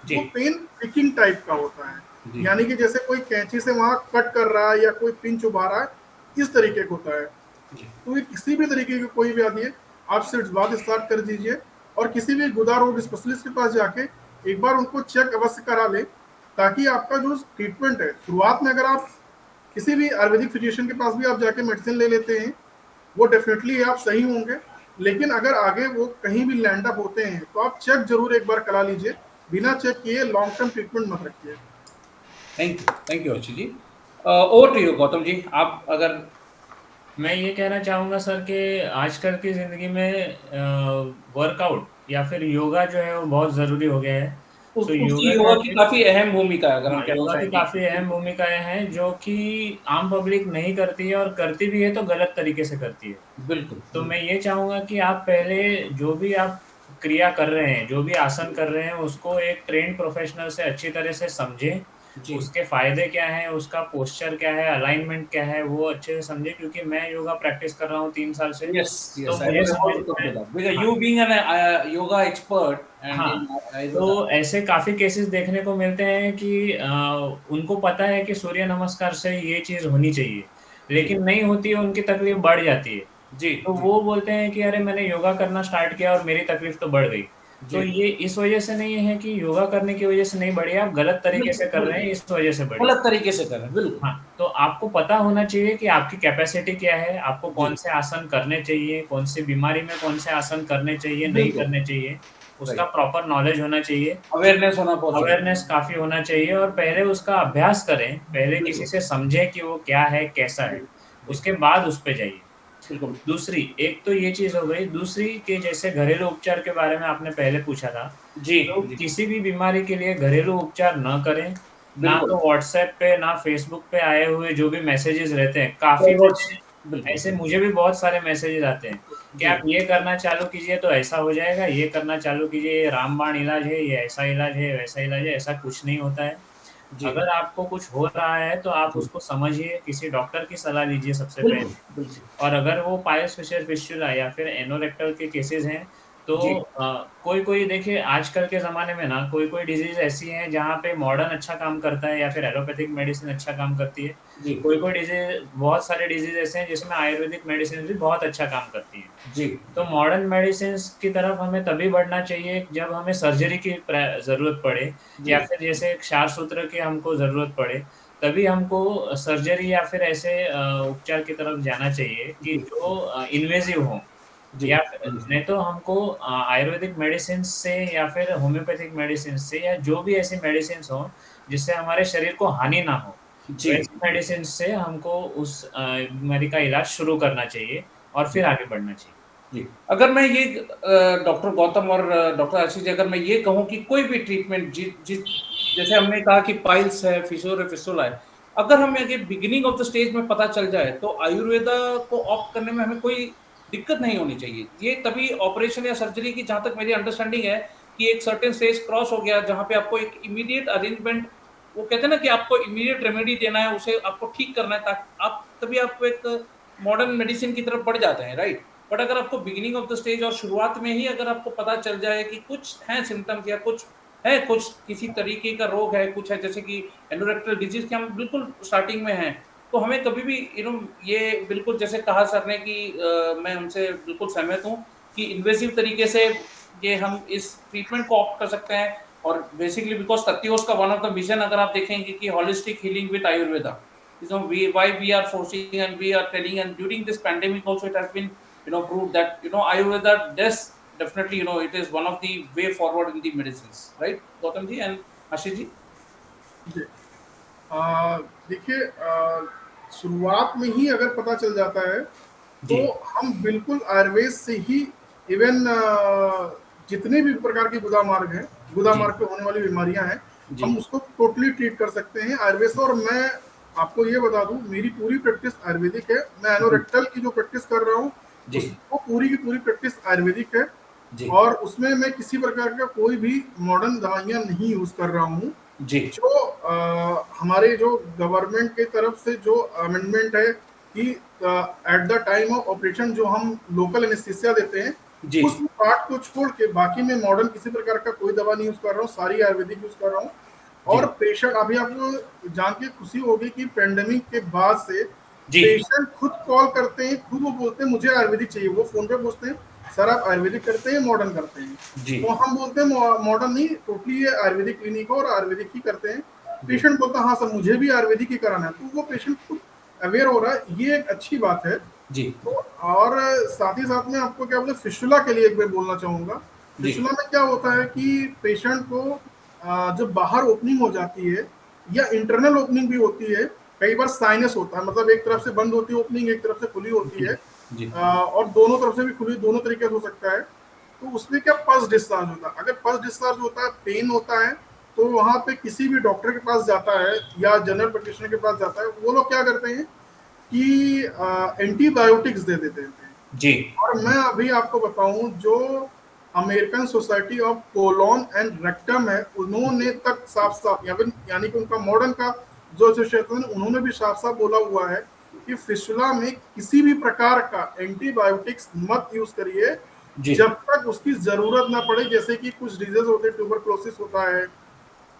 जी, वो पेन पिकिंग टाइप का होता है, जी, यानी कि जैसे कोई कैंची से वहां कट कर रहा है या कोई पिन चुभा रहा है, इस तरीके का होता है। जी, तो ये किसी भी तरीके की कोई भी आदि है, आप सिर्फ बात स्टार्ट कर दीजिए, और किसी भी गुदा रोग स्पेशलिस्ट के पास जाके एक बार उनको चेक अवश्य करा लें। ताकि आपका जो ट्रीटमेंट है, शुरुआत में अगर आप किसी भी आयुर्वेदिक फिजिशियन के पास भी आप जाके मेडिसिन ले लेते हैं, वो डेफिनेटली आप सही होंगे। लेकिन अगर आगे वो कहीं भी लैंड अप होते हैं तो आप चेक जरूर एक बार करा लीजिए, बिना चेक किए लॉन्ग टर्म ट्रीटमेंट मत रखिए। Thank you Archi ji. Over to you Gautam ji, आप अगर। मैं ये कहना चाहूँगा सर कि आजकल की ज़िंदगी में वर्कआउट या फिर योगा जो है वो बहुत ज़रूरी हो गया है। तो उसकी योगा योगा की काफ़ी काफी अहम भूमिका है, अगर हम हाँ, कहना योगा की चाहेंगे। काफ़ी अहम भूमिकाएँ हैं जो कि आम पब्लिक नहीं करती है, और करती भी है तो गलत तरीके से करती है। बिल्कुल तो मैं ये चाहूँगा कि आप पहले जो भी आप क्रिया कर रहे हैं, जो भी आसन कर रहे हैं, उसको एक ट्रेन्ड प्रोफ़ेशनल से अच्छी तरह से समझें। जी। उसके फ़ायदे क्या हैं, उसका पोस्चर क्या है, अलाइनमेंट क्या है, वो अच्छे से समझें, क्योंकि मैं योगा प्रैक्टिस कर रहा हूँ 3 साल से। Yes, तो yes, I मुझे was समझ about to come में to that. Because हाँ, you being an yoga expert and हाँ। in Ayurveda. तो ऐसे काफ़ी केसेज़ देखने को मिलते हैं कि उनको पता है कि सूर्य नमस्कार से ये चीज़ होनी चाहिए, जी, लेकिन नहीं होती है, उनकी तकलीफ़ बढ़ जाती है। जी, तो जी, वो बोलते हैं कि अरे मैंने योगा करना स्टार्ट किया और मेरी तकलीफ तो बढ़ गई। तो जी। ये इस वज़ह से नहीं है कि योगा करने की वज़ह से नहीं बढ़ी है, आप गलत तरीके से बिल्कुल, कर रहे बिल्कुल। हैं, इस वज़ह से बढ़ी है। गलत तरीके से कर रहे हैं, बिल्कुल। हाँ, तो आपको पता होना चाहिए कि आपकी कैपेसिटी क्या है, आपको जी, कौन से आसन करने चाहिए, कौन सी बीमारी में कौन से आसन करने चाहिए, नहीं बिल्कुल, करने चाहिए, उसका राइट। प्रॉपर नॉलेज होना चाहिए। अवेयरनेस होना बहुत ज़रूरी अवेयरनेस काफ़ी होना चाहिए और पहले उसका अभ्यास करें, पहले है। किसी बिल्कुल, से समझें कि वो क्या है, कैसा जी, है, जी, उसके बाद उस पे जाइए। बिल्कुल। दूसरी, एक तो ये चीज़ हो गई, दूसरी कि जैसे घरेलू उपचार के बारे में आपने पहले पूछा था, जी, तो जी, किसी भी बीमारी के लिए घरेलू उपचार ना करें, ना बिल्कुल। तो व्हाट्सएप पे, ना फ़ेसबुक पे आए हुए जो भी मैसेजेज़ रहते हैं, काफ़ी फॉरवर्ड्स मैंने बिल्कुल, ऐसे मुझे भी बहुत सारे मैसेजेज़ आते हैं कि जी, आप ये करना चालू कीजिए तो ऐसा हो जाएगा, ये करना चालू कीजिए, ये रामबाण इलाज है, ये ऐसा इलाज है, वैसा इलाज है, ऐसा कुछ नहीं होता है। जी, अगर आपको कुछ हो रहा है, तो आप जी, उसको समझिए, किसी डॉक्टर की सलाह लीजिए सबसे बिल्कुल, पहले। बिल्कुल। और अगर वो पायल्स फिशर फिस्टुला या फिर एनोरेक्टल के केसेज़ हैं, तो जी, कोई-कोई देखिए आजकल के ज़माने में ना कोई-कोई डिज़ीज़ ऐसी हैं जहाँ पे मॉडर्न अच्छा काम करता है या फिर एलोपैथिक मेडिसिन अच्छा काम करती है। जी, कोई-कोई डिज़ीज़ बहुत सारे डिज़ीज़ ऐसे हैं जिसमें आयुर्वेदिक मेडिसिन भी बहुत अच्छा काम करती हैं। जी, तो जी, मॉडर्न मेडिसिन्स की तरफ हमें तभी बढ़ना चाहिए जब हमें सर्जरी की ज़रूरत पड़े जी, या फिर जैसे क्षार सूत्र की हमको ज़रूरत पड़े, तभी हमको सर्जरी या फिर ऐसे उपचार की तरफ जाना चाहिए कि जी, जो इन्वेसिव हों। जी, या फिर जी, नहीं तो हमको आयुर्वेदिक मेडिसिन से या फिर होम्योपैथिक मेडिसिन से या जो भी ऐसी मेडिसिन्स हों, जिससे हमारे शरीर को हानि ना हो, जी, वैसी मेडिसिन से हमको उस बीमारी का इलाज शुरू करना चाहिए और फिर जी। आगे बढ़ना चाहिए। जी, अगर मैं ये डॉक्टर गौतम और डॉक्टर आशीष जी, अगर मैं ये कहूँ कि कोई भी ट्रीटमेंट जि जिस जैसे हमने कहा कि पाइल्स है, फिशर है, फिस्टुला है, अगर हमें अगर बिगिनिंग ऑफ द स्टेज में पता चल जाए, तो आयुर्वेदा को ऑप्ट करने में हमें कोई दिक्कत नहीं होनी चाहिए। ये तभी ऑपरेशन या सर्जरी की, जहाँ तक मेरी अंडरस्टैंडिंग है, कि एक सर्टेन स्टेज क्रॉस हो गया, जहाँ पे आपको एक इमीडिएट अरेंजमेंट, वो कहते हैं ना कि आपको इमीडिएट रेमेडी देना है, उसे आपको ठीक करना है, ताकि आप तभी आप एक मॉडर्न मेडिसिन की तरफ बढ़ जाते हैं, राइट? बट अगर आपको बिगिनिंग ऑफ द स्टेज और शुरुआत में ही अगर आपको पता चल जाए कि कुछ है सिम्टम्स या कुछ है, कुछ किसी तरीके का रोग है, कुछ है जैसे कि एंडोरेक्टल डिजीज के हम बिल्कुल स्टार्टिंग में हैं, तो हमें कभी भी ये बिल्कुल जैसे कहा सर ने कि मैं उनसे बिल्कुल सहमत हूँ कि इन्वेसिव तरीके से ये हम इस ट्रीटमेंट को ऑप्ट कर सकते हैं। और बेसिकली बिकॉज तथ्योस का वन ऑफ द मिशन अगर आप देखेंगे कि holistic healing with Ayurveda, why we are forcing and we are telling, and during this pandemic also it has been proved that Ayurveda does definitely, it is one of the way forward in the medicines, right Gautam ji and Ashish ji? जी। देखिए, शुरुआत में ही अगर पता चल जाता है तो जी, हम बिल्कुल आयुर्वेद से ही इवन जितने भी प्रकार के गुदा मार्ग हैं, गुदा जी, मार्ग पे होने वाली बीमारियां हैं, जी, हम उसको टोटली ट्रीट कर सकते हैं आयुर्वेद से। और मैं आपको ये बता दूं, मेरी पूरी प्रैक्टिस आयुर्वेदिक है। मैं जी, एनोरेक्टल की जो प्रैक्टिस कर रहा हूँ, जी, उसको पूरी की पूरी प्रैक्टिस आयुर्वेदिक है। जी, और उसमें मैं किसी प्रकार का कोई भी मॉडर्न दवाइयां नहीं यूज कर रहा हूँ। जी, जो हमारे जो गवर्नमेंट की तरफ से जो अमेंडमेंट है कि at the time of operation जो हम लोकल एनेस्थीसिया देते हैं, जी, उस पार्ट को छोड़ के बाकी मैं मॉडर्न किसी प्रकार का कोई दवा नहीं यूज कर रहा हूँ, सारी आयुर्वेदिक यूज कर रहा हूँ। और जी, पेशेंट, अभी आपको जान के खुशी होगी कि पेंडेमिक के बाद से जी, पेशेंट खुद कॉल करते हैं, खुद वो बोलते हैं मुझे आयुर्वेदिक चाहिए। वो फोन पे पूछते हैं सर आप आयुर्वेदिक करते हैं मॉडर्न करते हैं? जी, तो हम बोलते हैं मॉडर्न नहीं, टोटली ये आयुर्वेदिक क्लिनिक है और आयुर्वेदिक ही करते हैं। पेशेंट बोलता है हाँ सर मुझे भी आयुर्वेदिक ही कराना है, तो वो पेशेंट खुद अवेयर हो रहा है, ये एक अच्छी बात है। जी तो और साथ ही साथ में आपको क्या बोले फिस्टुला के लिए एक बार बोलना चाहूंगा। जी फिस्टुला में क्या होता है कि पेशेंट को जब बाहर ओपनिंग हो जाती है या इंटरनल ओपनिंग भी होती है, कई बार साइनस होता है, मतलब एक तरफ से बंद होती है ओपनिंग, एक तरफ से खुली होती जी है, जी और दोनों तरफ से भी खुली, दोनों तरीके से हो सकता है। तो उसमें क्या पस डिस्चार्ज होता है, अगर पस डिस्चार्ज होता है, पेन होता है, तो वहां पे किसी भी डॉक्टर के पास जाता है या जनरल प्रैक्टिशनर के पास जाता है, वो लोग क्या करते हैं कि एंटीबायोटिक्स दे देते हैं। जी और मैं अभी आपको बताऊं, जो American Society of Colon and Rectum है, उन्होंने तक साफ साफ यानी कि उनका मॉडर्न का जो एसोसिएशन है, उन्होंने भी साफ साफ बोला हुआ है कि फिस्टुला में किसी भी प्रकार का एंटीबायोटिक्स मत यूज करिए जी जब तक उसकी जरूरत ना पड़े। जैसे कि कुछ डिजीज होते हैं, ट्यूबरक्लोसिस होता है,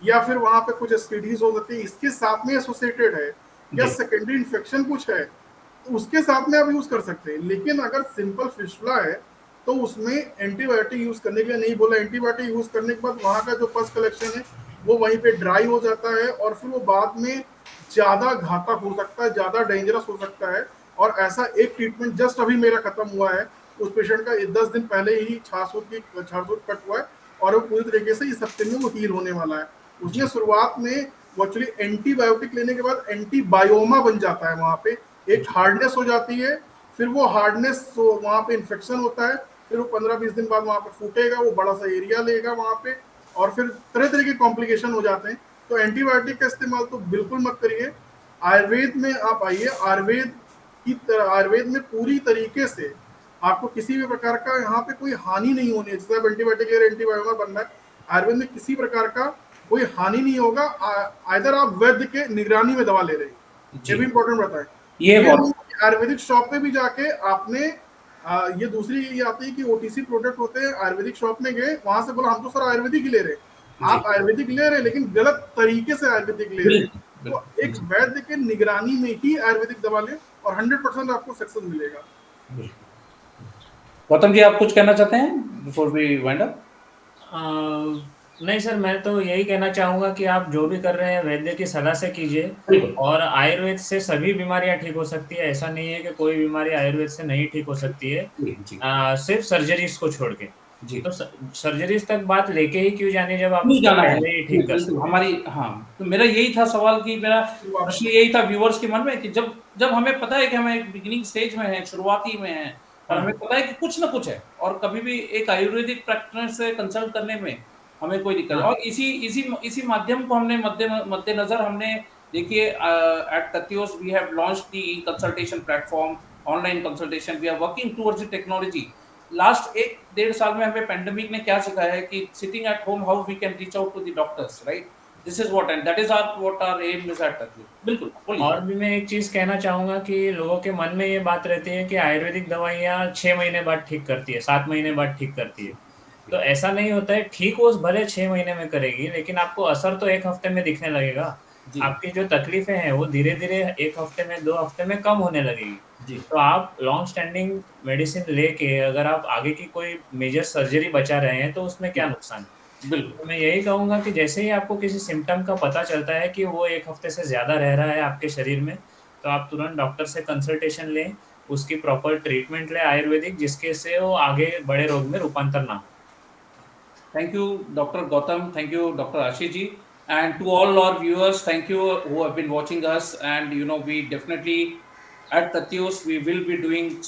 या फिर वहां पे कुछ एसटीडीज हो सकती है, इसके साथ में एसोसिएटेड है, या जी सेकेंडरी इन्फेक्शन कुछ है, तो उसके साथ में आप यूज कर सकते हैं। लेकिन अगर सिंपल फिस्टुला है तो उसमें एंटीबायोटिक यूज करने के लिए नहीं बोला। एंटीबायोटिक यूज करने के बाद वहां का जो पस कलेक्शन है वो वहीं पे ड्राई हो जाता है, और फिर वो बाद में ज्यादा घातक हो सकता है, ज्यादा डेंजरस हो सकता है। और ऐसा एक ट्रीटमेंट जस्ट अभी मेरा खत्म हुआ है, उस पेशेंट का 10 दिन पहले ही छासूत कट हुआ है, और वो पूरी तरीके से इस हफ्ते में वो हील होने वाला है। उसने जी शुरुआत में वो एक्चुअली एंटीबायोटिक लेने के बाद एंटीबायोमा बन जाता है, वहां पे एक हार्डनेस हो जाती है, फिर वो हार्डनेस वहां पे इन्फेक्शन होता है, फिर वो 15-20 दिन बाद वहां पे फूटेगा, वो बड़ा सा एरिया लेगा वहां पे, और फिर तरह तरह के कॉम्प्लिकेशन हो जाते हैं। तो एंटीबायोटिक का इस्तेमाल तो बिल्कुल मत करिए। आयुर्वेद में आप आइए, आयुर्वेद में पूरी तरीके से आपको किसी भी प्रकार का यहाँ पे कोई हानि नहीं होनी है। जैसे आप एंटीबायोटिक ले रहे, एंटीबायोमा बनना है, आयुर्वेद में किसी प्रकार का कोई हानि नहीं होगा। इधर आप वैद्य के निगरानी में दवा ले रहे हैं, ये भी जी इंपॉर्टेंट बताएं। ये ये बहुत नहीं कि आयुर्वेदिक शॉप पे भी जाके आपने ये दूसरी ये आती है कि ओटीसी प्रोडक्ट होते हैं, आयुर्वेदिक शॉप में गए, वहां से बोला हम तो सर आयुर्वेदिक ही ले रहे हैं। जी आप आयुर्वेदिक ले रहे हैं लेकिन गलत तरीके से आयुर्वेदिक ले रहे हैं। बिल्कुल तो बिल्कुल एक जी वैद्य के निगरानी में ही आयुर्वेदिक दवा लें, और 100% आपको सक्सेस मिलेगा। बिल्कुल। गौतम जी आप कुछ कहना चाहते हैं बिफोर वी वाइंड अप? नहीं सर, मैं तो यही कहना चाहूँगा कि आप जो भी कर रहे हैं वैद्य की सलाह से कीजिए। बिल्कुल और आयुर्वेद से सभी बीमारियाँ ठीक हो सकती है, ऐसा नहीं है कि कोई बीमारी आयुर्वेद से नहीं ठीक हो सकती है। जी जी सिर्फ सर्जरीज को छोड़ के। जी तो सर्जरीज तक बात लेके ही क्यों जानी जब आप नहीं उसको जाना है। पहले ही जी, ठीक कर बिल्कुल सकते हैं। हमारी हाँ, तो मेरा यही था सवाल कि मेरा शुरुआत प्रश्न यही था व्यूअर्स के मन में कि जब जब हमें पता है कि हम एक बिगिनिंग स्टेज में हैं, शुरुआती में हैं, और हमें हाँ, पता है कि कुछ ना कुछ है, और कभी भी एक आयुर्वेदिक प्रैक्टिशनर से कंसल्ट करने में हमें कोई दिक्कत, हाँ, और इसी इसी इसी माध्यम को हमने मद्देनजर हमने देखिए एट तथियोस we have launched the consultation platform, online consultation, we are working towards the technology. Last 1 डेढ़ साल में हमें पेंडेमिक ने क्या सिखाया है कि sitting at home how we can reach out to the doctors, right? This is what and that is our what our aim is at तथ्य। बिल्कुल बोलिए। और भी मैं एक चीज़ कहना चाहूँगा कि लोगों के मन में ये बात रहती है कि आयुर्वेदिक दवाइयाँ 6 महीने बाद ठीक करती है, 7 महीने बाद ठीक करती है। तो ऐसा नहीं होता है, ठीक वो भले 6 महीने में करेगी, लेकिन आपको असर तो 1 हफ्ते में दिखने लगेगा। जी आपकी जो तकलीफ़ें हैं, वो धीरे-धीरे 1 हफ्ते में, 2 हफ्ते में कम होने लगेगी। जी तो आप लॉन्ग स्टैंडिंग मेडिसिन लेके अगर आप आगे की कोई मेजर सर्जरी बचा रहे हैं, तो उसमें क्या जी नुकसान है? बिल्कुल तो मैं यही कहूँगा कि जैसे ही आपको किसी सिम्पटम का पता चलता है कि वो 1 हफ्ते से ज़्यादा रह रहा है आपके शरीर में, तो आप तुरंत डॉक्टर से कंसल्टेशन लें, उसकी प्रॉपर ट्रीटमेंट लें आयुर्वेदिक, जिसके से वो आगे बड़े रोग में रूपांतर ना हो। Thank you, Dr. Gautam. Thank you, Dr. Ashiji. And to all our viewers, thank you who have been watching us. And, we definitely at Tatyos, we will be doing,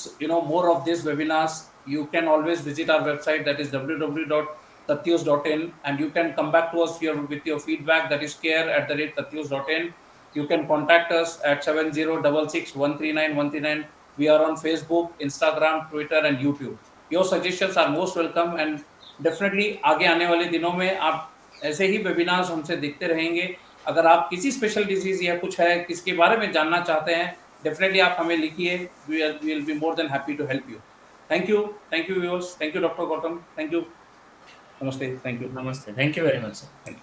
more of these webinars. You can always visit our website, that is www.tatyos.in. And you can come back to us here with your feedback, that is care@tatyos.in. You can contact us at 7066139139. We are on Facebook, Instagram, Twitter, and YouTube. Your suggestions are most welcome, and definitely आगे आने वाले दिनों में आप ऐसे ही वेबिनार्स हमसे देखते रहेंगे। अगर आप किसी स्पेशल डिजीज या कुछ है किसके बारे में जानना चाहते हैं, डेफिनेटली आप हमें लिखिए, we will be more than happy to help you. Thank you viewers, thank you doctor Gautam, thank you, नमस्ते, थैंक यू, नमस्ते, thank you very much sir. Thank you.